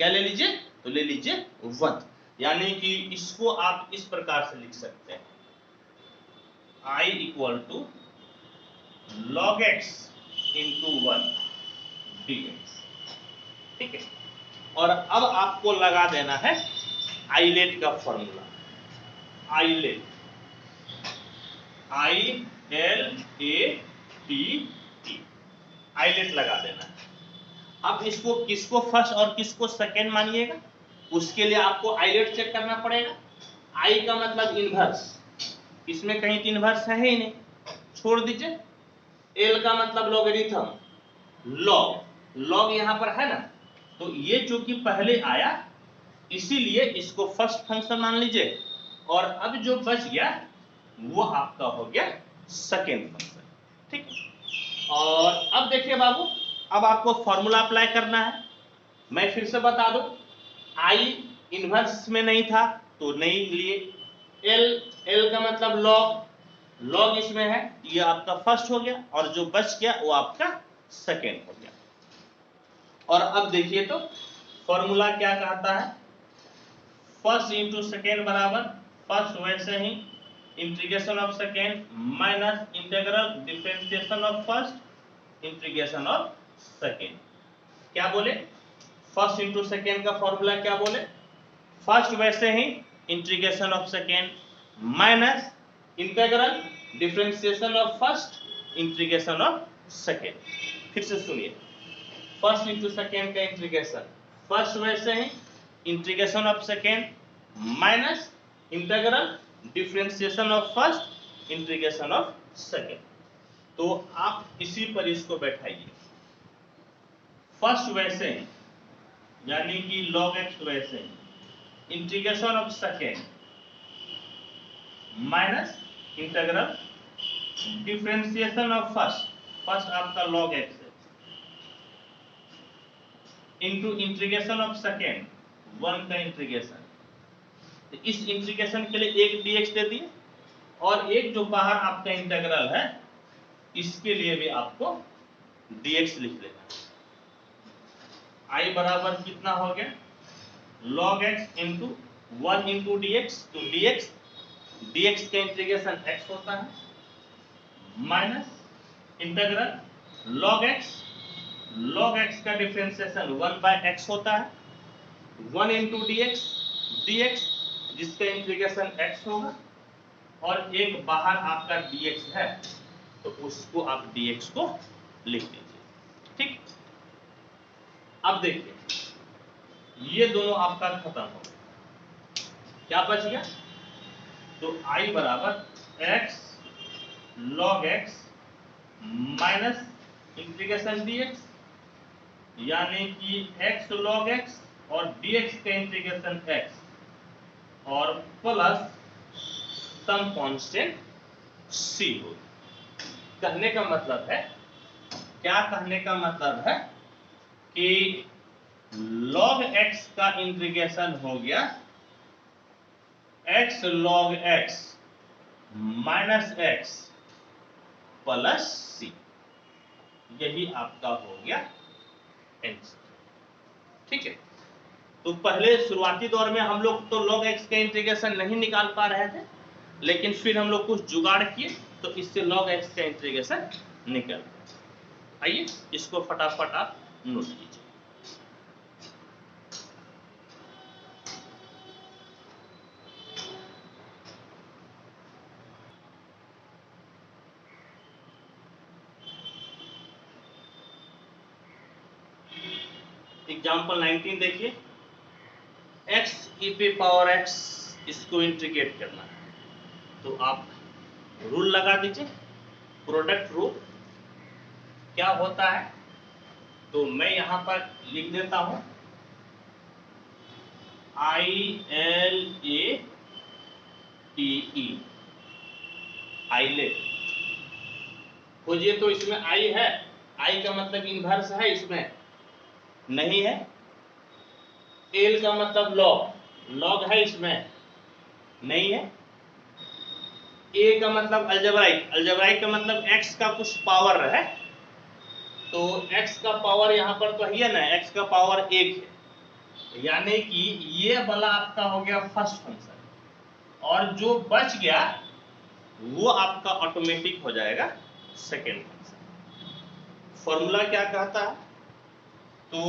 S1: क्या ले लीजिए, तो ले लीजिए 1, यानी कि इसको आप इस प्रकार से लिख सकते हैं, I equal to log x into 1 dx। ठीक है, और अब आपको लगा देना है आइलेट का फॉर्मूला, आइलेट, I-L-A-T-E, आइलेट लगा देना है। अब इसको किसको फर्स्ट और किसको सेकेंड मानिएगा, उसके लिए आपको आइलेट चेक करना पड़ेगा। आई का मतलब इनवर्स, इसमें कहीं तो इनवर्स है ही नहीं, छोड़ दीजिए। एल का मतलब लॉगरिथम, लॉग यहां पर है ना, तो ये चूंकि पहले आया इसीलिए इसको फर्स्ट फंक्शन मान लीजिए, और अब जो बच गया वो आपका हो गया सेकेंड फंक्शन। ठीक, और अब देखिए बाबू, अब आपको फॉर्मूला अप्लाई करना है। मैं फिर से बता दूं, आई इनवर्स में नहीं था तो नहीं लिए, एल, एल का मतलब लॉग, लॉग इसमें है, ये आपका फर्स्ट हो गया और जो बच गया वो आपका सेकेंड हो गया। और अब देखिए तो फॉर्मूला क्या कहता है, फर्स्ट इंटू सेकेंड बराबर फर्स्ट, वैसे ही integration of second minus integral differentiation of first integration of second. क्या बोले, फर्स्ट इंटू सेकेंड का फॉर्मूला क्या बोले, फर्स्ट वैसे ही integration of second minus integral differentiation of first integration of second. फिर से सुनिए, फर्स्ट इंटू सेकेंड का इंटीग्रेशन, फर्स्ट वैसे ही integration of second minus integral differentiation of first integration of second. तो आप इसी पर इसको बैठाइए, फर्स्ट वैसे ही यानी कि log x वैसे ही integration of second minus integral differentiation of first, first आपका log x है, into integration of second one का इंटीग्रेशन। तो इस इंटीग्रेशन के लिए एक dx दे दिए और एक जो बाहर आपका इंटीग्रल है इसके लिए भी आपको dx लिख लेना। I बराबर कितना हो गया, log x into one into D x, तो dx का इंटीग्रेशन x होता है माइनस इंटीग्रल log x का डिफरेंशिएशन 1/x होता है, 1 इंटू dx जिसका इंटीग्रेशन x होगा और एक बाहर आपका dx है तो उसको आप dx को लिख दीजिए। ठीक, अब देखिए ये दोनों आपका खत्म हो गया, क्या बच गया, तो I बराबर x log x minus integration dx यानी कि x log x और dx का इंटीग्रेशन x और प्लस सम कांस्टेंट c हो। कहने का मतलब है, क्या कहने का मतलब है कि log x का इंटीग्रेशन हो गया x log x minus x plus c, यही आपका हो गया आंसर। ठीक है, तो पहले शुरुआती दौर में हम लोग तो log x का इंटीग्रेशन नहीं निकाल पा रहे थे, लेकिन फिर हम लोग कुछ जुगाड़ किए तो इससे log x का इंटीग्रेशन निकल। आइए इसको फटाफट आप नोट कीजिए। एग्जाम्पल 19 देखिए, x e पे पावर x इसको इंटीग्रेट करना है तो आप रूल लगा दीजिए, प्रोडक्ट रूल। क्या होता है, तो मैं यहां पर लिख देता हूं ILATE, आइलेट। खोजिए तो इसमें I है, I का मतलब इनवर्स है, इसमें नहीं है। एल का मतलब लॉग है, इसमें नहीं है। ए का मतलब अल्जेब्राइक का मतलब x का कुछ पावर है, तो x का पावर यहाँ पर तो है ना, x का पावर 1 है, यानी कि ये वाला आपका हो गया फर्स्ट फंक्शन और जो बच गया वो आपका ऑटोमेटिक हो जाएगा सेकेंड फंक्शन। फॉर्मूला क्या कहता है, तो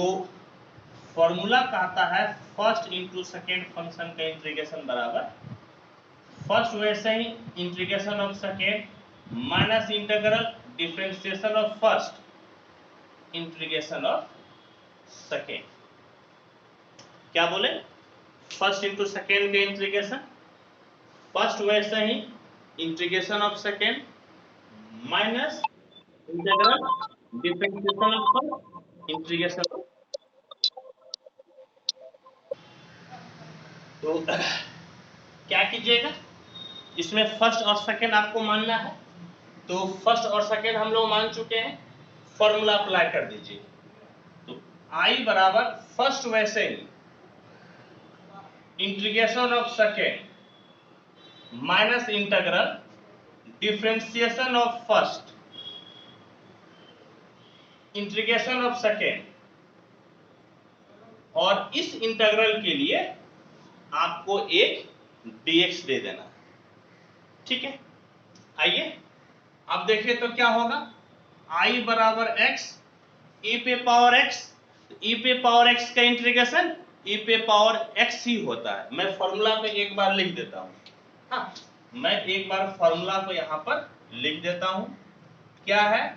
S1: फॉर्मूला कहता है फर्स्ट इंटू सेकेंड फंक्शन का इंटीग्रेशन बराबर फर्स्ट वैसे ही integration of second minus integral differentiation of first integration of second. क्या बोले, फर्स्ट इंटू सेकेंड का इंटीग्रेशन, फर्स्ट वैसे ही integration of second minus integral differentiation of first integration of. तो क्या कीजिएगा, इसमें फर्स्ट और सेकेंड आपको मानना है, तो फर्स्ट और सेकेंड हम लोग मान चुके हैं, फॉर्मूला अप्लाई कर दीजिए। तो I बराबर फर्स्ट वैसे ही integration of second minus integral differentiation of first integration of second, और इस इंटीग्रल के लिए आपको एक dx दे देना, ठीक है। आइए अब देखिए तो क्या होगा, i बराबर x e पे पावर x, e पे पावर x का इंटीग्रेशन e पे पावर x ही होता है। मैं फॉर्मूला पे एक बार लिख देता हूं, हाँ मैं एक बार फॉर्मूला को यहां पर लिख देता हूं, क्या है,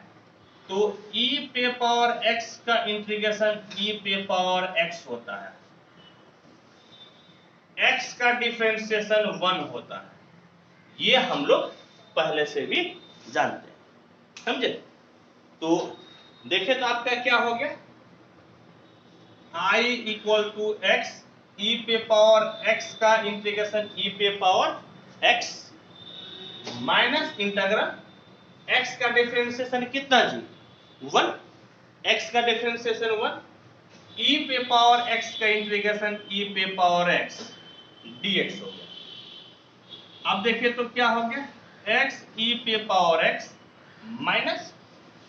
S1: तो e पे पावर x का इंटीग्रेशन e पे पावर x होता है, x का डिफरेंशिएशन 1 होता है, ये हम लोग पहले से भी जानते हैं, समझे। तो देखे तो आपका क्या हो गया, i equal to x e पे पावर x का इंटीग्रेशन e पे power x minus integral x का डिफरेंशिएशन कितना जी 1, x का डिफरेंशिएशन 1, e पे पावर x का इंटीग्रेशन e पे पावर x dx हो गया। अब देखिए तो क्या हो गया, x e पे पावर x माइनस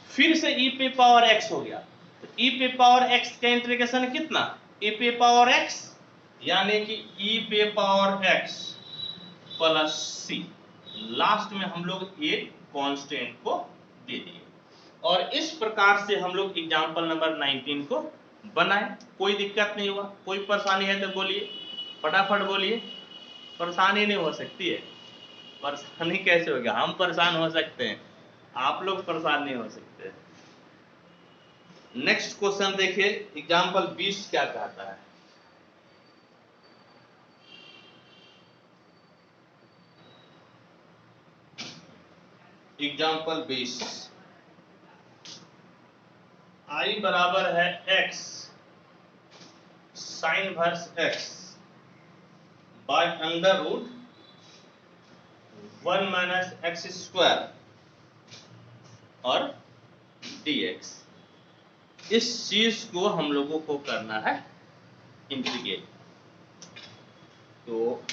S1: फिर से e पे पावर x हो गया, तो e पे पावर x का इंटीग्रेशन कितना e पे पावर x, यानी कि e पे power x plus c, last में हम लोग एक कांस्टेंट को दे दिए, और इस प्रकार से हम लोग एग्जांपल नंबर 19 को बनाए। कोई दिक्कत नहीं हुआ, कोई परेशानी है तो बोलिए, फटाफट बोलिए। परेशानी नहीं हो सकती है, परेशानी कैसे होगी, हम परेशान हो सकते हैं, आप लोग परेशान नहीं हो सकते। नेक्स्ट क्वेश्चन देखिए, एग्जांपल 20 क्या कहता है। एग्जांपल 20, i बराबर है x sine inverse x by under root 1 minus x square और dx। इस चीज को हम लोगों को करना है इंटीग्रेट, तो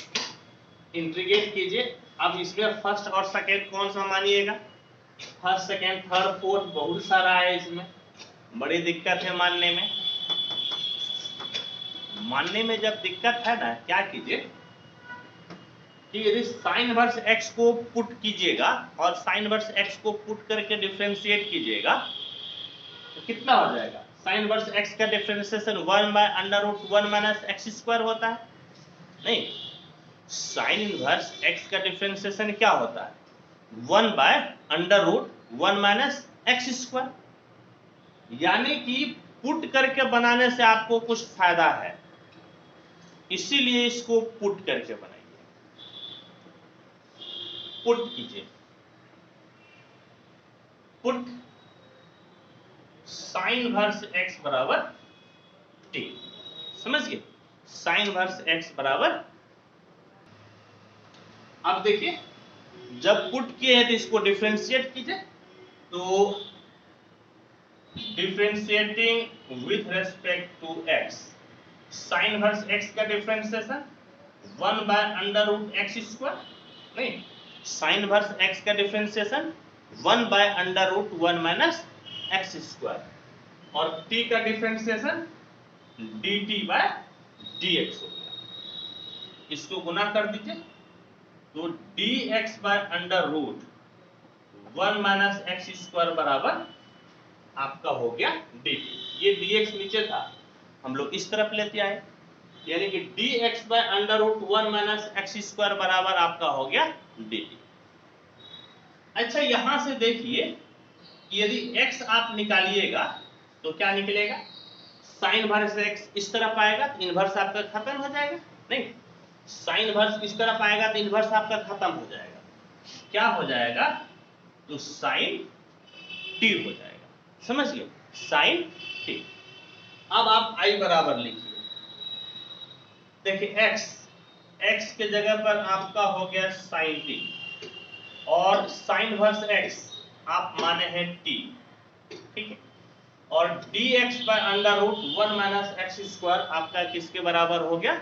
S1: इंटीग्रेट कीजिए। अब इसमें फर्स्ट और सेकेंड कौन सा मानिएगा, फर्स्ट सेकेंड थर्ड फोर्थ बहुत सारा है, इसमें बड़ी दिक्कत है मानने में। मानने में जब दिक्कत है ना, क्या कीजिए कि यदि साइन वर्स x को पुट कीजिएगा और साइन वर्स x को पुट करके डिफरेंशिएट कीजिएगा तो कितना हो जाएगा, साइन वर्स x का differentiation 1 by under root 1 minus x square होता है, नहीं, साइन इनवर्स x का डिफरेंशिएशन क्या होता है 1 by under root 1 minus x square, यानी कि पुट करके बनाने से आपको कुछ फायदा है, इसीलिए इसको पुट करके बनाइए। पुट कीजिए, पुट साइन वर्स x बराबर t, समझ गए, साइन वर्स x बराबर। अब देखिए जब पुट किए हैं तो इसको डिफरेंशिएट कीजिए, तो differentiating with respect to x, sine inverse x का differentiation 1 by under root x square, नहीं, साइन वर्स x का differentiation 1 by under root 1 minus x square, और t का डिफरेंशिएशन dt बाय dx हो गया। इसको गुना कर दीजिए, तो dx by under root 1 minus x square बराबर आपका हो गया dt। ये dx नीचे था, हम लोग इस तरफ लेते आए, यानी कि dx by under root 1 minus x square बराबर आपका हो गया dt। अच्छा यहां से देखिए, यदि x आप निकालिएगा तो क्या निकलेगा, साइन वर्स x इस तरफ आएगा तो इनवर्स आपका खत्म हो जाएगा, नहीं, साइन वर्स इस तरफ आएगा तो इनवर्स आपका खत्म हो जाएगा, क्या हो जाएगा, तो साइन t हो जाएगा, समझ गए, साइन t। अब आप i बराबर लिखिए, देखिए x के जगह पर आपका हो गया साइन t, और साइन वर्स x आप माने हैं t, ठीक है, और dx by under root 1 minus x square आपका किसके बराबर हो गया,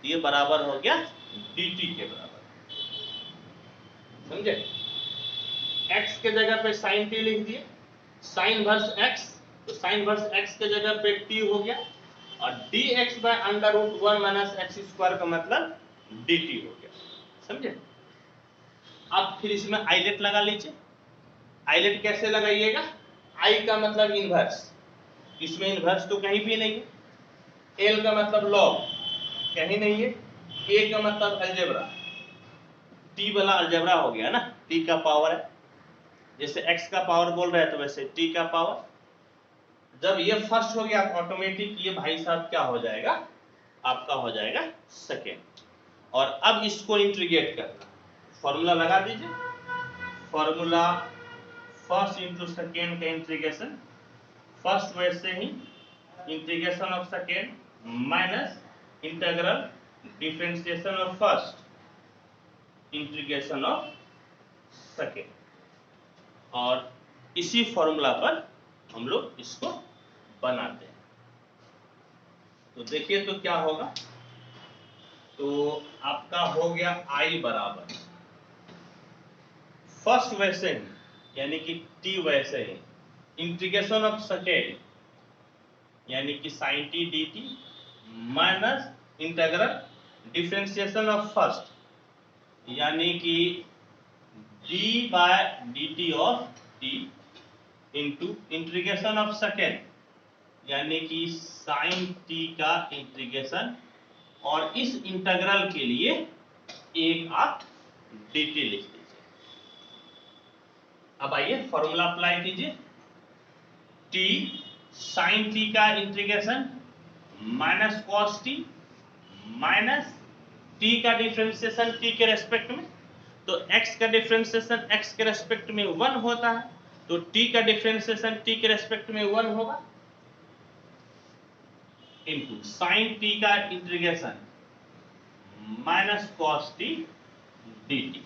S1: ये बराबर हो गया dt के बराबर। समझे? x के जगह पे sin t लिख दिए, sin वर्स x, तो sin वर्स x के जगह पे t हो गया, और dx by under root 1 minus x square का मतलब dt हो गया। समझे? अब फिर इसमें आइलेट लगा लीजिए। आइलेट कैसे लगाइएगा? i का मतलब इनवर्स, इसमें इनवर्स तो कहीं भी नहीं है, l का मतलब लॉग कहीं नहीं है, a का मतलब अलजेब्रा, t वाला अलजेब्रा हो गया ना, t का पावर है, जैसे x का पावर बोल रहे हैं तो वैसे t का पावर। जब ये फर्स्ट हो गया ऑटोमेटिक ये भाई साहब क्या हो जाएगा, आपका हो जाएगा सेकेंड। और अब इसको इंटीग्रेट करना, फॉर्मूला लगा दीजिए, फॉर्मूला फर्स्ट इंटू सेकेंड का इंटीग्रेशन, फर्स्ट वैसे ही integration of second minus integral differentiation of first integration of second, और इसी फॉर्मूला पर हम लोग इसको बनाते हैं। तो देखिए तो क्या होगा, तो आपका हो गया i बराबर फर्स्ट वैसे ही यानी कि t वैसे ही इंटीग्रेशन ऑफ सेकेंड यानी कि sin t dt minus integral differentiation of first यानी कि d by dt of t into integration of second यानी कि sin t का इंटीग्रेशन, और इस इंटीग्रल के लिए एक आप dt लिख दीजिए। अब आइए फॉर्मूला अप्लाई कीजिए, t sin t का integration minus cos t minus t का डिफरेंशिएशन t के रेस्पेक्ट में, तो x का डिफरेंशिएशन x के रेस्पेक्ट में 1 होता है, तो t का डिफरेंशिएशन t के रेस्पेक्ट में 1 होगा, इनटू sin t का integration minus cos t dt,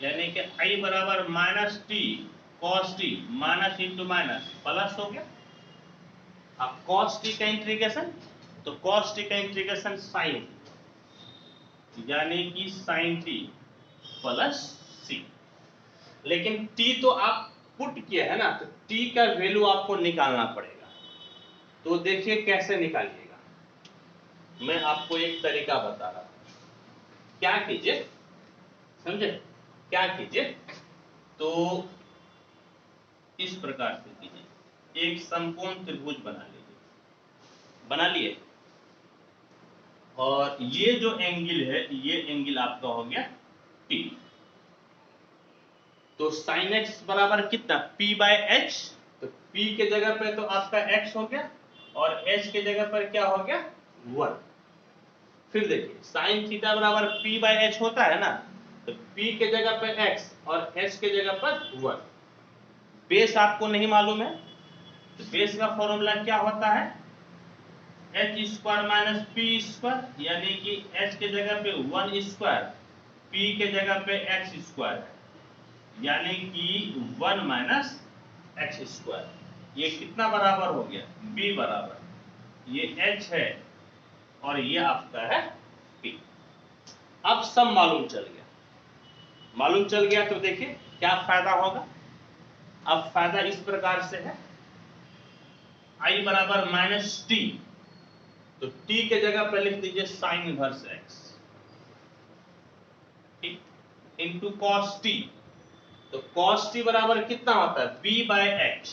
S1: यानी कि i बराबर minus t cos t minus into minus plus हो गया। अब cos t का इंटीग्रेशन, तो cos t का इंटीग्रेशन sin यानी कि sin t प्लस c, लेकिन t तो आप पुट किया है ना, तो t का वैल्यू आपको निकालना पड़ेगा। तो देखिए कैसे निकालिएगा, मैं आपको एक तरीका बता रहा हूं। क्या कीजिए, समझे? क्या कीजिए, तो इस प्रकार से कीजिए, एक समकोण त्रिभुज बना लीजिए, बना लिए, और ये जो एंगल है ये एंगल आपका हो गया T, तो sin x बराबर कितना P बाय एच, तो P के जगह पे तो आपका x हो गया और h के जगह पर क्या हो गया 1। फिर देखिए sin थीटा बराबर P बाय एच होता है ना, तो P के जगह पे x और h के जगह पर 1। बेस आपको नहीं मालूम है, तो बेस का फॉर्मूला क्या होता है h square minus P square, यानी कि h के जगह पे 1 स्क्वायर, p के जगह पे x स्क्वायर है, यानी कि 1 माइनस एक्स स्क्वायर। ये कितना बराबर हो गया b बराबर, ये h है और ये आपका है p। अब सब मालूम चल गया, मालूम चल गया तो देखिए क्या फायदा होगा। अब फायदा इस प्रकार से है, i बराबर माइनस टी, तो t के जगह पर लिख दीजिए sine inverse x into cos t, तो cos t बराबर कितना होता है b by h,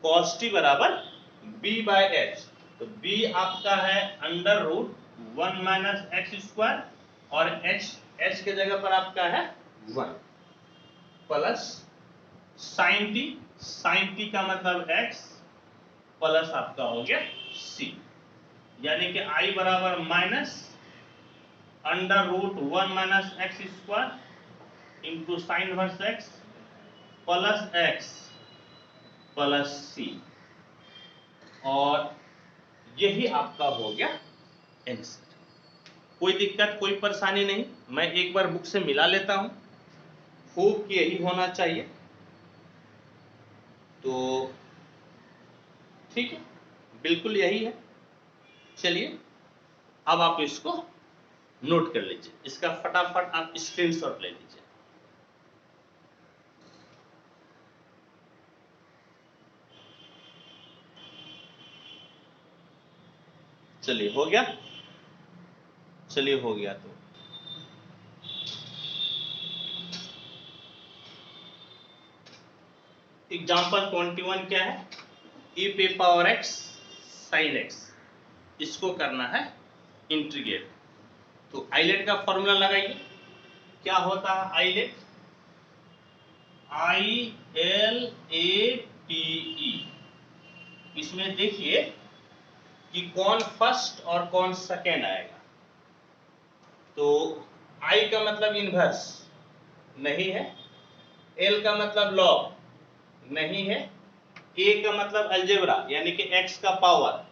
S1: cos t बराबर b बाय एच, तो b आपका है under root 1 minus x square, और h के जगह पर आपका है 1 प्लस sin t का मतलब x प्लस आपका हो गया c, यानी कि i बराबर minus under root 1 minus x square into sine inverse X plus X plus C, और यही आपका हो गया आंसर। कोई दिक्कत कोई परेशानी नहीं, मैं एक बार बुक से मिला लेता हूं, होप कि यही होना चाहिए। तो ठीक है, बिल्कुल यही है। चलिए अब आप इसको नोट कर लीजिए, इसका फटाफट आप स्क्रीनशॉट ले लीजिए। चलिए हो गया, चलिए हो गया। तो एग्जाम्पल 21 क्या है, ई पे पावर एक्स साइन एक्स, इसको करना है इंटीग्रेट। तो आइलेट का फॉर्मूला लगाइए, क्या होता है आइलेट, ILATE। इसमें देखिए कि कौन फर्स्ट और कौन सेकेंड आएगा। तो I का मतलब इनवर्स नहीं है, L का मतलब लॉग नहीं है, A का मतलब अलजेब्रा यानी कि x का पावर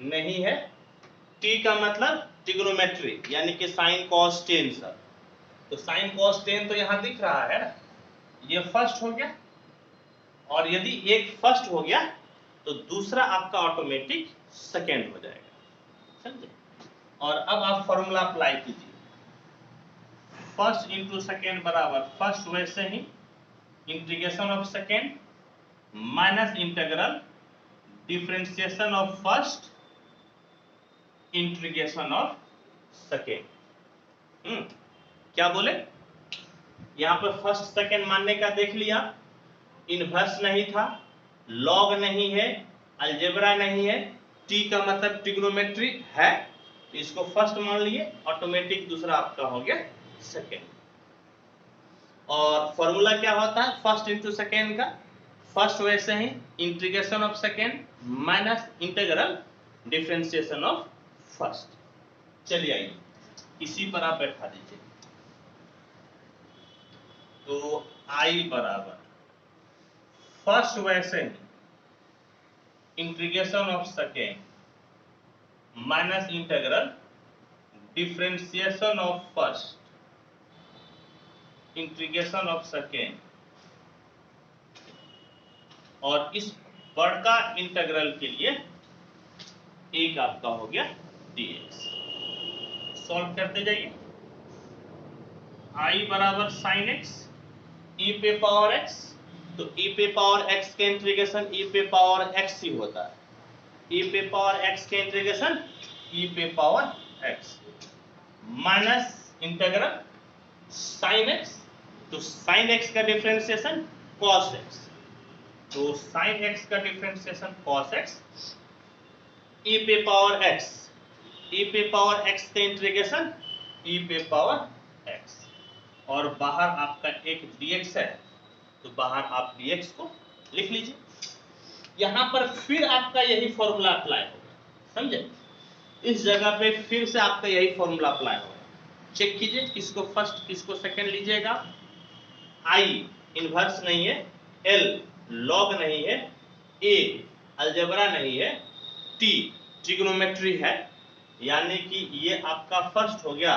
S1: नहीं है, T का मतलब ट्रिग्नोमेट्री यानी कि साइन कॉस टेन सर। तो साइन कॉस टेन तो यहां दिख रहा है ना, ये फर्स्ट हो गया, और यदि एक फर्स्ट हो गया तो दूसरा आपका ऑटोमेटिक सेकेंड हो जाएगा, समझे। और अब आप फॉर्मूला अप्लाई कीजिए, फर्स्ट इंटू सेकेंड बराबर फर्स्ट, वैसे ही integration of second minus integral differentiation of first integration of second. क्या बोले, यहां पर फर्स्ट सेकेंड मानने का देख लिया, इनवर्स नहीं था, लॉग नहीं है, अलजेब्रा नहीं है, टी का मतलब ट्रिग्नोमेट्री है, तो इसको फर्स्ट मान लिए, ऑटोमेटिक दूसरा आपका हो गया सेकेंड। और फॉर्मूला क्या होता है फर्स्ट इंटू सेकेंड का, फर्स्ट वैसे ही integration of second minus integral differentiation of first. चलिए आइए इसी पर आप बैठा दीजिए। तो I बराबर फर्स्ट वैसे ही integration of second minus integral differentiation of first integration of second, और इस बड़का इंटीग्रल के लिए एक आपका हो गया dx। सॉल्व करते जाइए, I बराबर साइन एक्स ई पे पावर x, तो e पे पावर x के इंटीग्रेशन e पे पावर x ही होता है, e पे पावर x के इंटीग्रेशन e पे power x minus integral sine x, तो साइन x का डिफरेंशिएशन cos x, तो साइन x का डिफरेंशिएशन cos x e पे पावर x, e पे पावर x के इंटीग्रेशन e पे पावर x, और बाहर आपका एक dx है, तो बाहर आप dx को लिख लीजिए। यहां पर फिर आपका यही फॉर्मूला अप्लाई होगा, समझे, इस जगह पे फिर से आपका यही फॉर्मूला अप्लाई होगा। चेक कीजिए किसको फर्स्ट किसको सेकंड लीजिएगा। I इनवर्स नहीं है, L लॉग नहीं है, A अलजेब्रा नहीं है, T ट्रिग्नोमेट्री है, यानी कि ये आपका फर्स्ट हो गया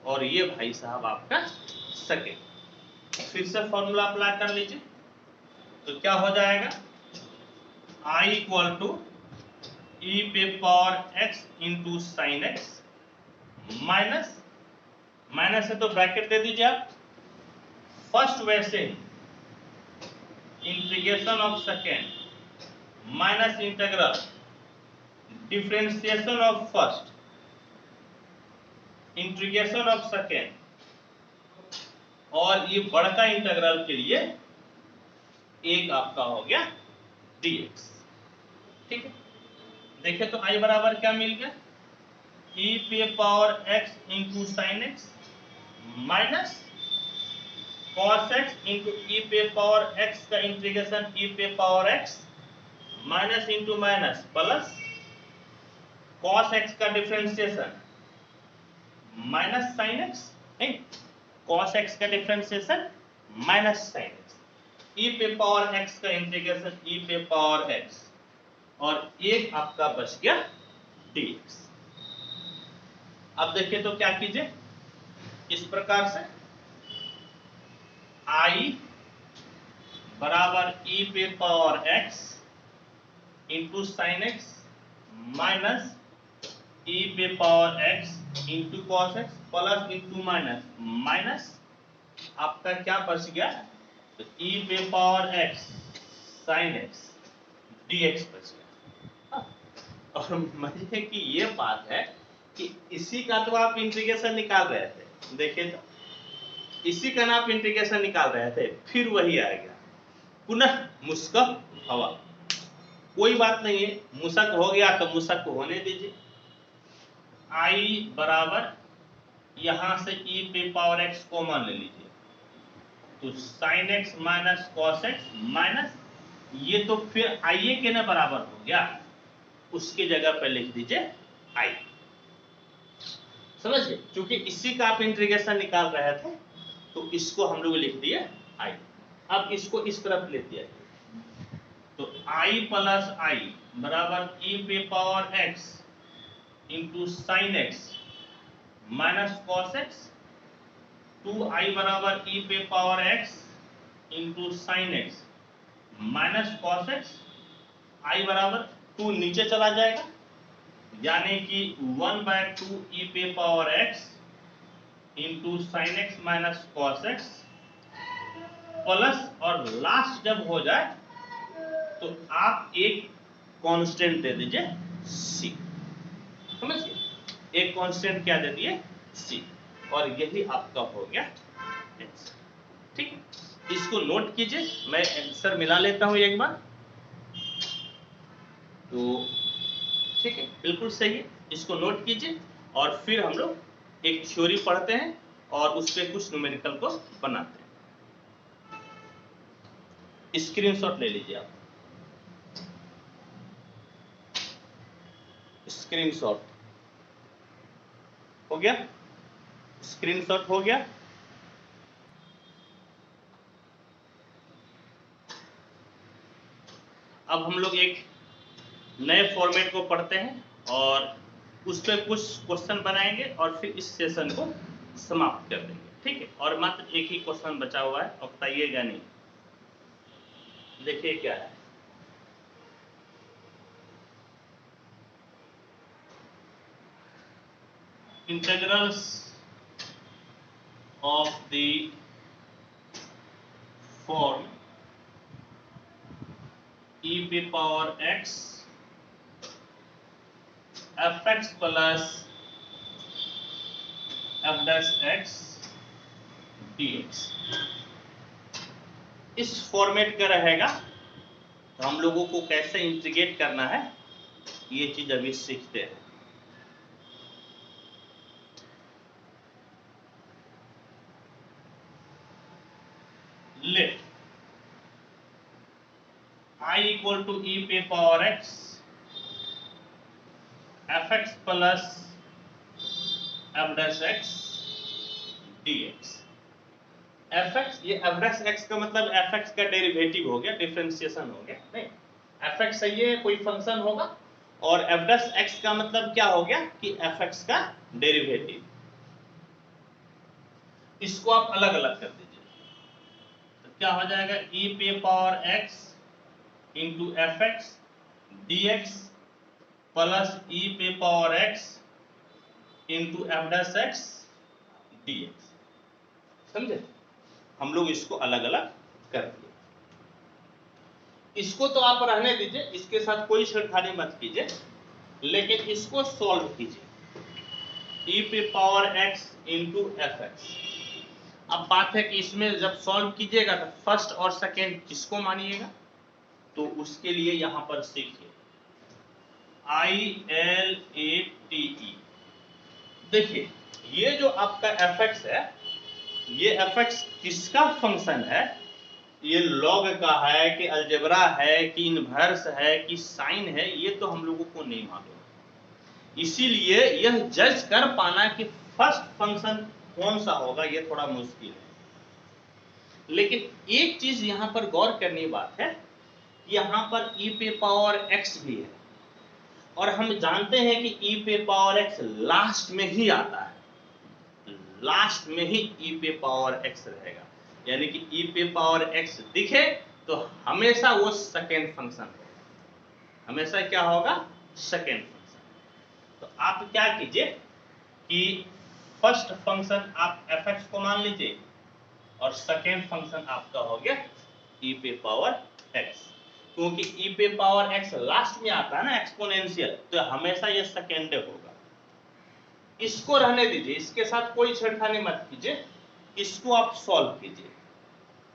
S1: और ये भाई साहब आपका सेकेंड। फिर से फॉर्मूला अप्लाई कर लीजिए, तो क्या हो जाएगा, I इक्वल टू ई पे power x into sine x minus, minus है तो ब्रैकेट दे दीजिए आप, फर्स्ट वैसे integration of second minus integral differentiation of first integration of second, और ये बड़का इंटीग्रल के लिए एक आपका हो गया dx। ठीक है, देखिए तो I बराबर क्या मिल गया, e पे power x into sine x minus cos x into e पे पावर x का इंटीग्रेशन e पे power x minus into minus plus cos x का डिफरेंशिएशन माइनस साइन x, नहीं cos x का differentiation minus sine x, e पे power x का integration e पे power x, और एक आपका बच गया dx। अब देखिए तो क्या कीजिए, इस प्रकार से I बराबर e पे power x into sine x minus e पे power x into cos x plus into minus minus आपका क्या बच गया, तो e पे पावर x साइन x dx बच गया। और मजे की ये बात है कि इसी का तो आप इंटीग्रेशन निकाल रहे थे, देखिए तो इसी का ना आप इंटीग्रेशन निकाल रहे थे, फिर वही आ गया पुनः मुस्क हवा। कोई बात नहीं है, मुसक हो गया तो मुसक होने दीजिए। आई बराबर यहां से e पे पावर x कॉमन ले लीजिए, तो sine x minus cos x minus ये तो फिर आइए के ना बराबर हो गया, उसकी जगह पर लिख दीजिए i। समझिए, क्योंकि इसी का आप इंटीग्रेशन निकाल रहे थे तो इसको हम लोग लिख दिए i। अब इसको इस तरफ ले दिया, तो i प्लस i बराबर e पे power x into sign x minus cos x, 2i बराबर e पे power x into sign x minus cos x, i बराबर 2 नीचे चला जाएगा, यानी कि 1/2 e पे power x into sign x minus cos x plus, और लास्ट जब हो जाए तो आप एक कांस्टेंट दे दीजिए c। समझिए, एक कांस्टेंट क्या दे दिए c, और यही आपका हो गया आंसर। ठीक है, इसको नोट कीजिए, मैं आंसर मिला लेता हूं एक बार। तो ठीक है, बिल्कुल सही है, इसको नोट कीजिए और फिर हम लोग एक थ्योरी पढ़ते हैं और उस पर कुछ न्यूमेरिकल को बनाते हैं। स्क्रीनशॉट ले लीजिए आप, स्क्रीनशॉट हो गया, स्क्रीनशॉट हो गया। अब हम लोग एक नए फॉर्मेट को पढ़ते हैं और उस पर कुछ क्वेश्चन बनाएंगे और फिर इस सेशन को समाप्त कर देंगे। ठीक है, और मात्र एक ही क्वेश्चन बचा हुआ है और बताइएगा नहीं। देखिए क्या है, integrals of the form e पे power x fx plus f dash x dx, इस फॉर्मेट का रहेगा। तो हम लोगों को कैसे इंटीग्रेट करना है ये चीज अभी सीखते हैं। Let I equal to e पे power x fx plus f dash x dx। fx, ये f डैश x का मतलब fx का डेरिवेटिव हो गया, डिफरेंशिएशन हो गया। नहीं, fx सही है, कोई फंक्शन होगा, और f डैश x का मतलब क्या हो गया कि fx का डेरिवेटिव। इसको आप अलग अलग कर दीजिए, तो क्या हो जाएगा e पे power x into F X D X plus E पे power x into F dash X D X. समझे, हम लोग इसको अलग अलग कर दिए। इसको तो आप रहने दीजिए, इसके साथ कोई छेड़खानी मत कीजिए, लेकिन इसको सॉल्व कीजिए ई पे power x into F x. अब बात है कि इसमें जब सॉल्व कीजिएगा तो फर्स्ट और सेकेंड किसको मानिएगा, तो उसके लिए यहां पर सीखिए ILATE। देखिए, ये जो आपका fx है, ये fx किसका फंक्शन है, ये लॉग का है कि अलजेब्रा है कि इनवर्स है कि साइन है, ये तो हम लोगों को नहीं मालूम। इसीलिए यह जज कर पाना कि फर्स्ट फंक्शन कौन सा होगा ये थोड़ा मुश्किल है। लेकिन एक चीज यहां पर गौर करने की बात है, यहां पर e पे पावर x भी है, और हम जानते हैं कि e पे पावर x लास्ट में ही आता है, लास्ट में ही e पे पावर x रहेगा, यानी कि e पे पावर x दिखे तो हमेशा वो सेकेंड फंक्शन होगा, हमेशा क्या होगा सेकेंड फंक्शन। तो आप क्या कीजिए कि फर्स्ट फंक्शन आप fx को मान लीजिए और सेकेंड फंक्शन आपका हो गया e पे पावर x। क्योंकि e पे पावर x लास्ट में आता है ना एक्सपोनेंशियल, तो हमेशा ये सेकेंड होगा। इसको रहने दीजिए, इसके साथ कोई छेड़खानी मत कीजिए, इसको आप सॉल्व कीजिए।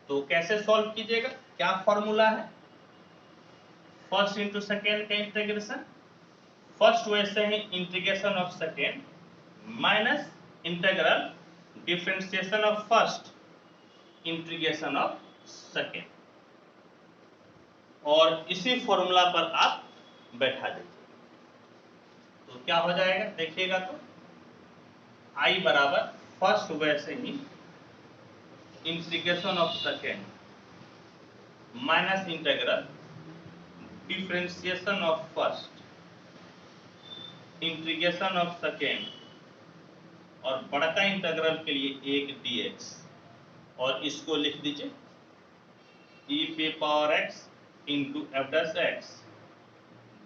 S1: तो कैसे सॉल्व कीजिएगा, क्या फॉर्मूला है, फर्स्ट इंटू सेकेंड का इंटीग्रेशन, फर्स्ट वैसे ही integration of second minus integral differentiation of first integration of second, और इसी फॉर्मूला पर आप बैठा दीजिए। तो क्या हो जाएगा देखिएगा, तो I बराबर फर्स्ट वैसे ही integration of second minus integral differentiation of first integration of second, और बड़का इंटीग्रल के लिए एक dx, और इसको लिख दीजिए e पे power x into F dash x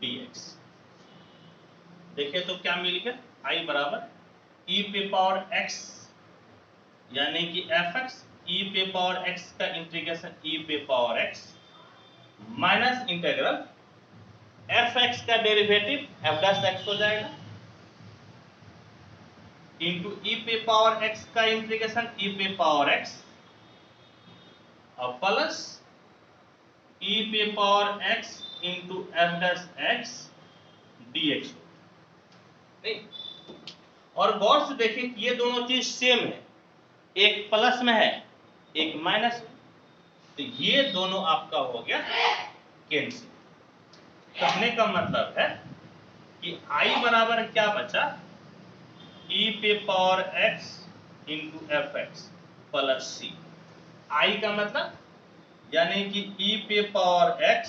S1: dx। देखिए तो क्या मिल गया, I बराबर e पे पावर x यानी कि fx, e पे पावर x का इंटीग्रेशन e पे power x minus integral fx का डेरिवेटिव f डैश x हो जाएगा, इंटू e पे पावर x का इंटीग्रेशन e पे पावर x और प्लस e पे power x into f dash x dx। नहीं, और गौर से देखिए कि ये दोनों चीज सेम है, एक प्लस में है एक माइनस में, तो ये दोनों आपका हो गया कैंसिल। कहने का मतलब है कि I बराबर क्या बचा, e पे power x into F X plus C. I का मतलब यानी कि e पे power x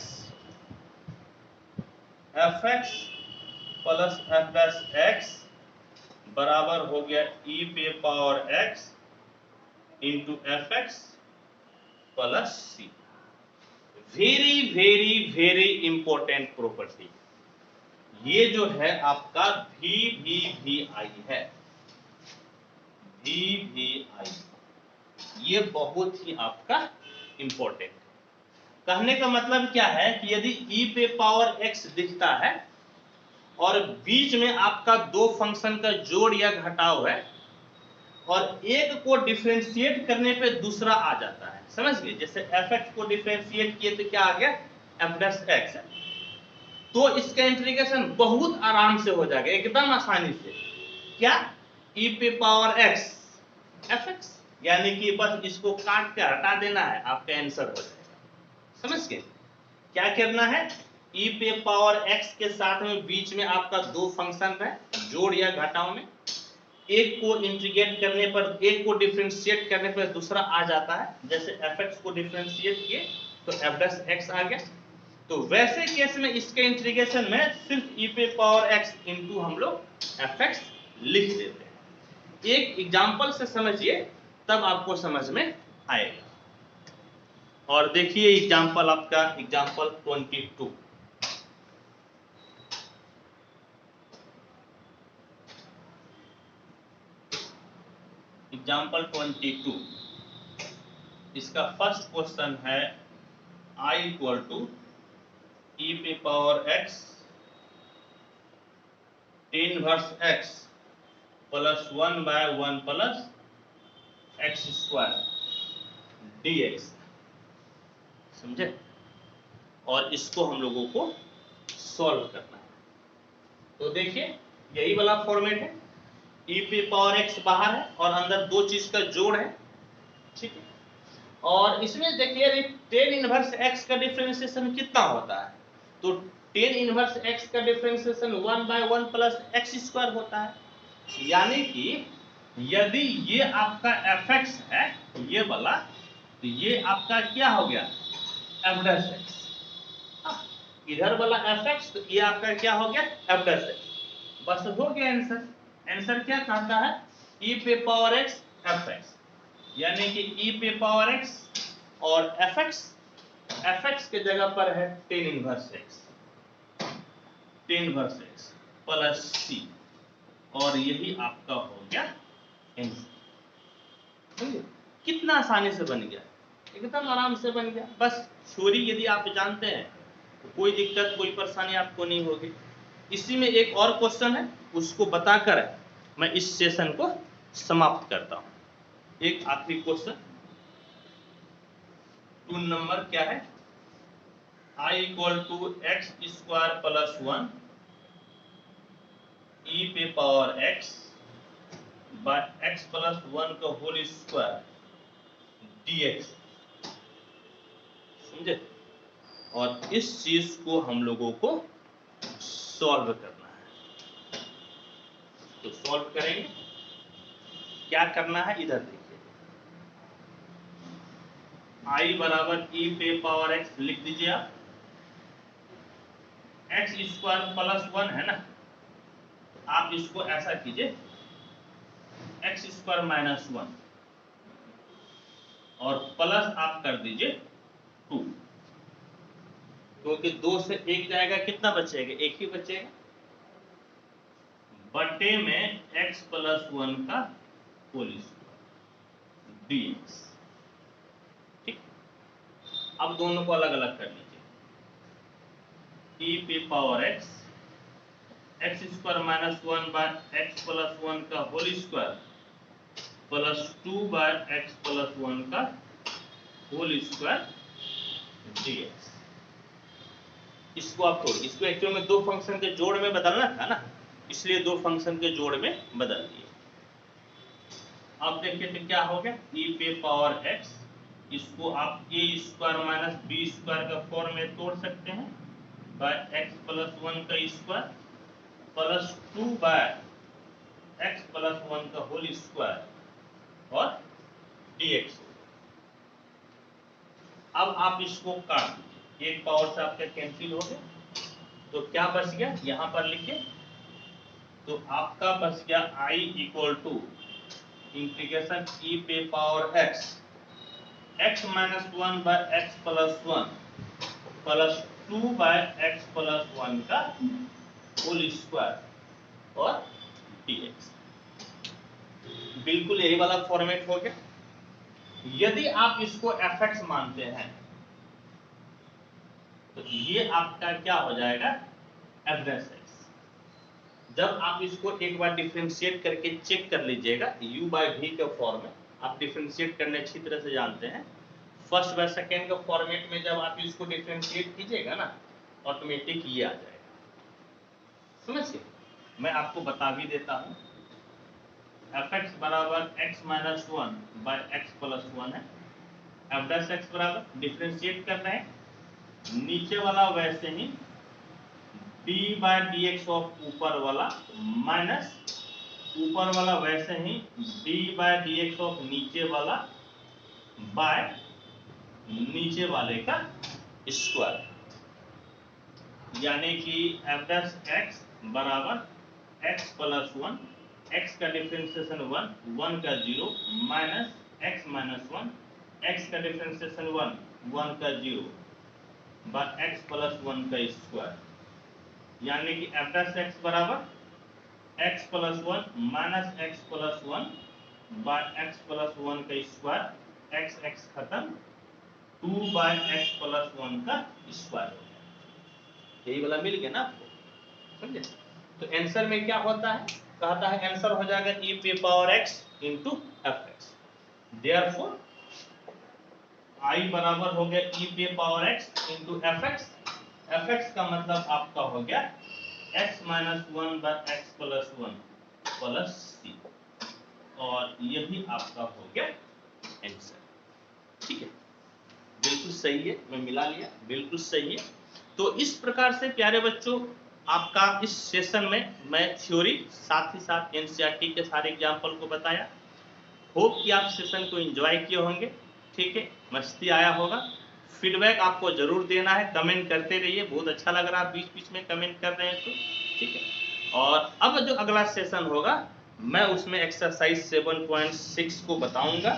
S1: F X plus F dash X बराबर हो गया e पे power x into F X plus C. Very very very important property, ये जो है आपका VVVI है, VVI, ये बहुत ही आपका इंपॉर्टेंट। कहने का मतलब क्या है कि यदि e पे पावर x दिखता है और बीच में आपका दो फंक्शन का जोड़ या घटाव है, और एक को डिफरेंशिएट करने पे दूसरा आ जाता है, समझ गए, जैसे fx को डिफरेंशिएट किए तो क्या आ गया f डैश x, तो इसका इंटीग्रेशन बहुत आराम से हो जाएगा, एकदम आसानी से। क्या, e पे पावर x fx, यानी कि बस इसको काट के हटा देना है, आपका आंसर हो जाएगा। समझ गए, क्या करना है, e पे पावर x के साथ में बीच में आपका दो फंक्शन है जोड़ या घटाव में, एक को इंटीग्रेट करने पर, एक को डिफरेंशिएट करने पर दूसरा आ जाता है, जैसे fx को डिफरेंशिएट किए तो f डैश x आ गया। तो वैसे केस में इसके इंटीग्रेशन में सिर्फ e पे पावर x इंटू हम लोग fx लिख देते हैं। एक एग्जांपल से समझिए तब आपको समझ में आएगा। और देखिए एग्जांपल आपका एग्जांपल 22, एग्जांपल 22, इसका फर्स्ट क्वेश्चन है I इक्वल टू e पे power x inverse x plus 1/1 plus x square dx, समझे, और इसको हम लोगों को सॉल्व करना है। तो देखिए यही वाला फॉर्मेट है, e पे पावर x बाहर है और अंदर दो चीज का जोड़ है, ठीक है। और इसमें देखिए tan इनवर्स x का डिफरेंशिएशन कितना होता है, तो tan इनवर्स x का डिफरेंशिएशन 1/1 प्लस x स्क्वायर होता है, यानी कि यदि ये आपका fx है ये वाला, तो ये आपका क्या हो गया f डैश x, इधर वाला fx, तो ये आपका क्या हो गया f डैश x, बस हो गया आंसर। आंसर क्या कहता है, e पे पावर x fx, यानी कि e पे पावर x और fx के जगह पर है tan inverse x plus c, और यही आपका हो गया आंसर। कितना आसानी से बन गया, एकदम आराम से बन गया। बस थ्योरी यदि आप जानते हैं तो कोई दिक्कत कोई परेशानी आपको नहीं होगी। इसी में एक और क्वेश्चन है, उसको बताकर मैं इस सेशन को समाप्त करता हूं। एक आखिरी क्वेश्चन 2 नंबर क्या है, I equal to x square plus 1 e पे power x by x plus 1 का होल स्क्वायर dx, समझे। और इस चीज को हम लोगों को सॉल्व करना है। तो सॉल्व करेंगे, क्या करना है इधर देखिए, I बराबर ई पे पावर x लिख दीजिए आप, एक्स स्क्वायर प्लस 1 है ना, आप इसको ऐसा कीजिए एक्स स्क्वायर माइनस 1 और प्लस आप कर दीजिए 2, क्योंकि 2 से 1 जाएगा, कितना बचेगा, 1 ही बचेगा, बटे में x प्लस 1 का होल स्क्वायर dx। ठीक, अब दोनों को अलग अलग कर लीजिए, e पे power x x square minus 1 by x plus 1 का whole square plus 2 by x plus 1 का होल स्क्वायर dx। इसको आप छोड़िए, इसको एक्चुअल में दो फंक्शन के जोड़ में बदलना था ना, इसलिए दो फंक्शन के जोड़ में बदल दिए। अब देखिए तो क्या हो गया, e पे पावर x, इसको आप a square minus b square का फॉर्म में तोड़ सकते हैं बाय x प्लस 1 का square plus 2 by x plus 1 का होल स्क्वायर और dx। अब आप इसको काट दीजिए, एक पावर से आपका कैंसिल हो गया, तो क्या बच गया यहां पर लिखिए, तो आपका बच गया I equal to integration e पे power x minus 1 by x plus 1 plus 2 by x plus 1 का होल स्क्वायर और dx। बिल्कुल यही वाला फॉर्मेट हो गया। यदि आप इसको fx मानते हैं तो ये आपका क्या हो जाएगा, f डैश x। जब आप इसको एक बार डिफरेंशिएट करके चेक कर लीजिएगा, u बाय v के फॉर्म में आप डिफरेंशिएट करने अच्छी तरह से जानते हैं, फर्स्ट बाय सेकेंड के फॉर्मेट में जब आप इसको डिफरेंशिएट कीजिएगा ना, ऑटोमेटिक ये आ जाएगा, समझिए। मैं आपको बता भी देता हूँ, fx बराबर x minus 1 by x plus 1 है, f डैश x बराबर डिफरेंशिएट कर रहे हैं, नीचे वाला वैसे ही d बाय dx ऑफ ऊपर वाला माइनस ऊपर वाला वैसे ही d बाय dx ऑफ नीचे वाला बाय नीचे वाले का स्क्वायर, यानी कि f डैश x बराबर x प्लस 1, x का डिफरेंशिएशन 1, 1 का 0 माइनस x माइनस 1, x का डिफरेंशिएशन 1, 1 का 0 बाय x प्लस 1 का स्क्वायर, यानी कि f डैश x बराबर x plus 1 minus x plus 1 by x plus 1 का स्क्वायर, x x खत्म, 2 बाय x प्लस 1 का स्क्वायर हो गया। यही वाला मिल गया ना आपको, समझे। तो आंसर में क्या होता है, कहता है आंसर हो जाएगा e पे power x into F X. Therefore I बराबर हो गया e पे power x into F X. F X का मतलब आपका हो गया x minus 1 by x plus 1 plus C, और यही आपका हो गया आंसर। ठीक है, बिल्कुल सही है, मैं मिला लिया, बिल्कुल सही है। तो इस प्रकार से प्यारे बच्चों, आपका इस सेशन में मैं थ्योरी साथ ही साथ एनसीईआरटी के सारे एग्जाम्पल को बताया। होप कि आप सेशन को एंजॉय किए होंगे, ठीक है, मस्ती आया होगा। फीडबैक आपको जरूर देना है, कमेंट करते रहिए, बहुत अच्छा लग रहा है बीच बीच में कमेंट कर रहे हैं तो, ठीक है। और अब जो अगला सेशन होगा मैं उसमें एक्सरसाइज 7.6 को बताऊंगा।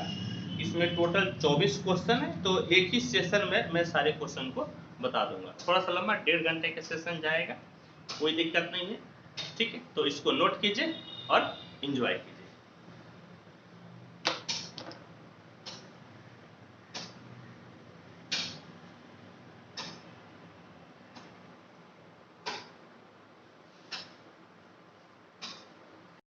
S1: इसमें टोटल 24 क्वेश्चन है, तो एक ही सेशन में मैं सारे क्वेश्चन को बता दूंगा। थोड़ा सा लंबा 1.5 घंटे का सेशन जाएगा, कोई दिक्कत नहीं है, ठीक है। तो इसको नोट कीजिए और एंजॉय कीजिए।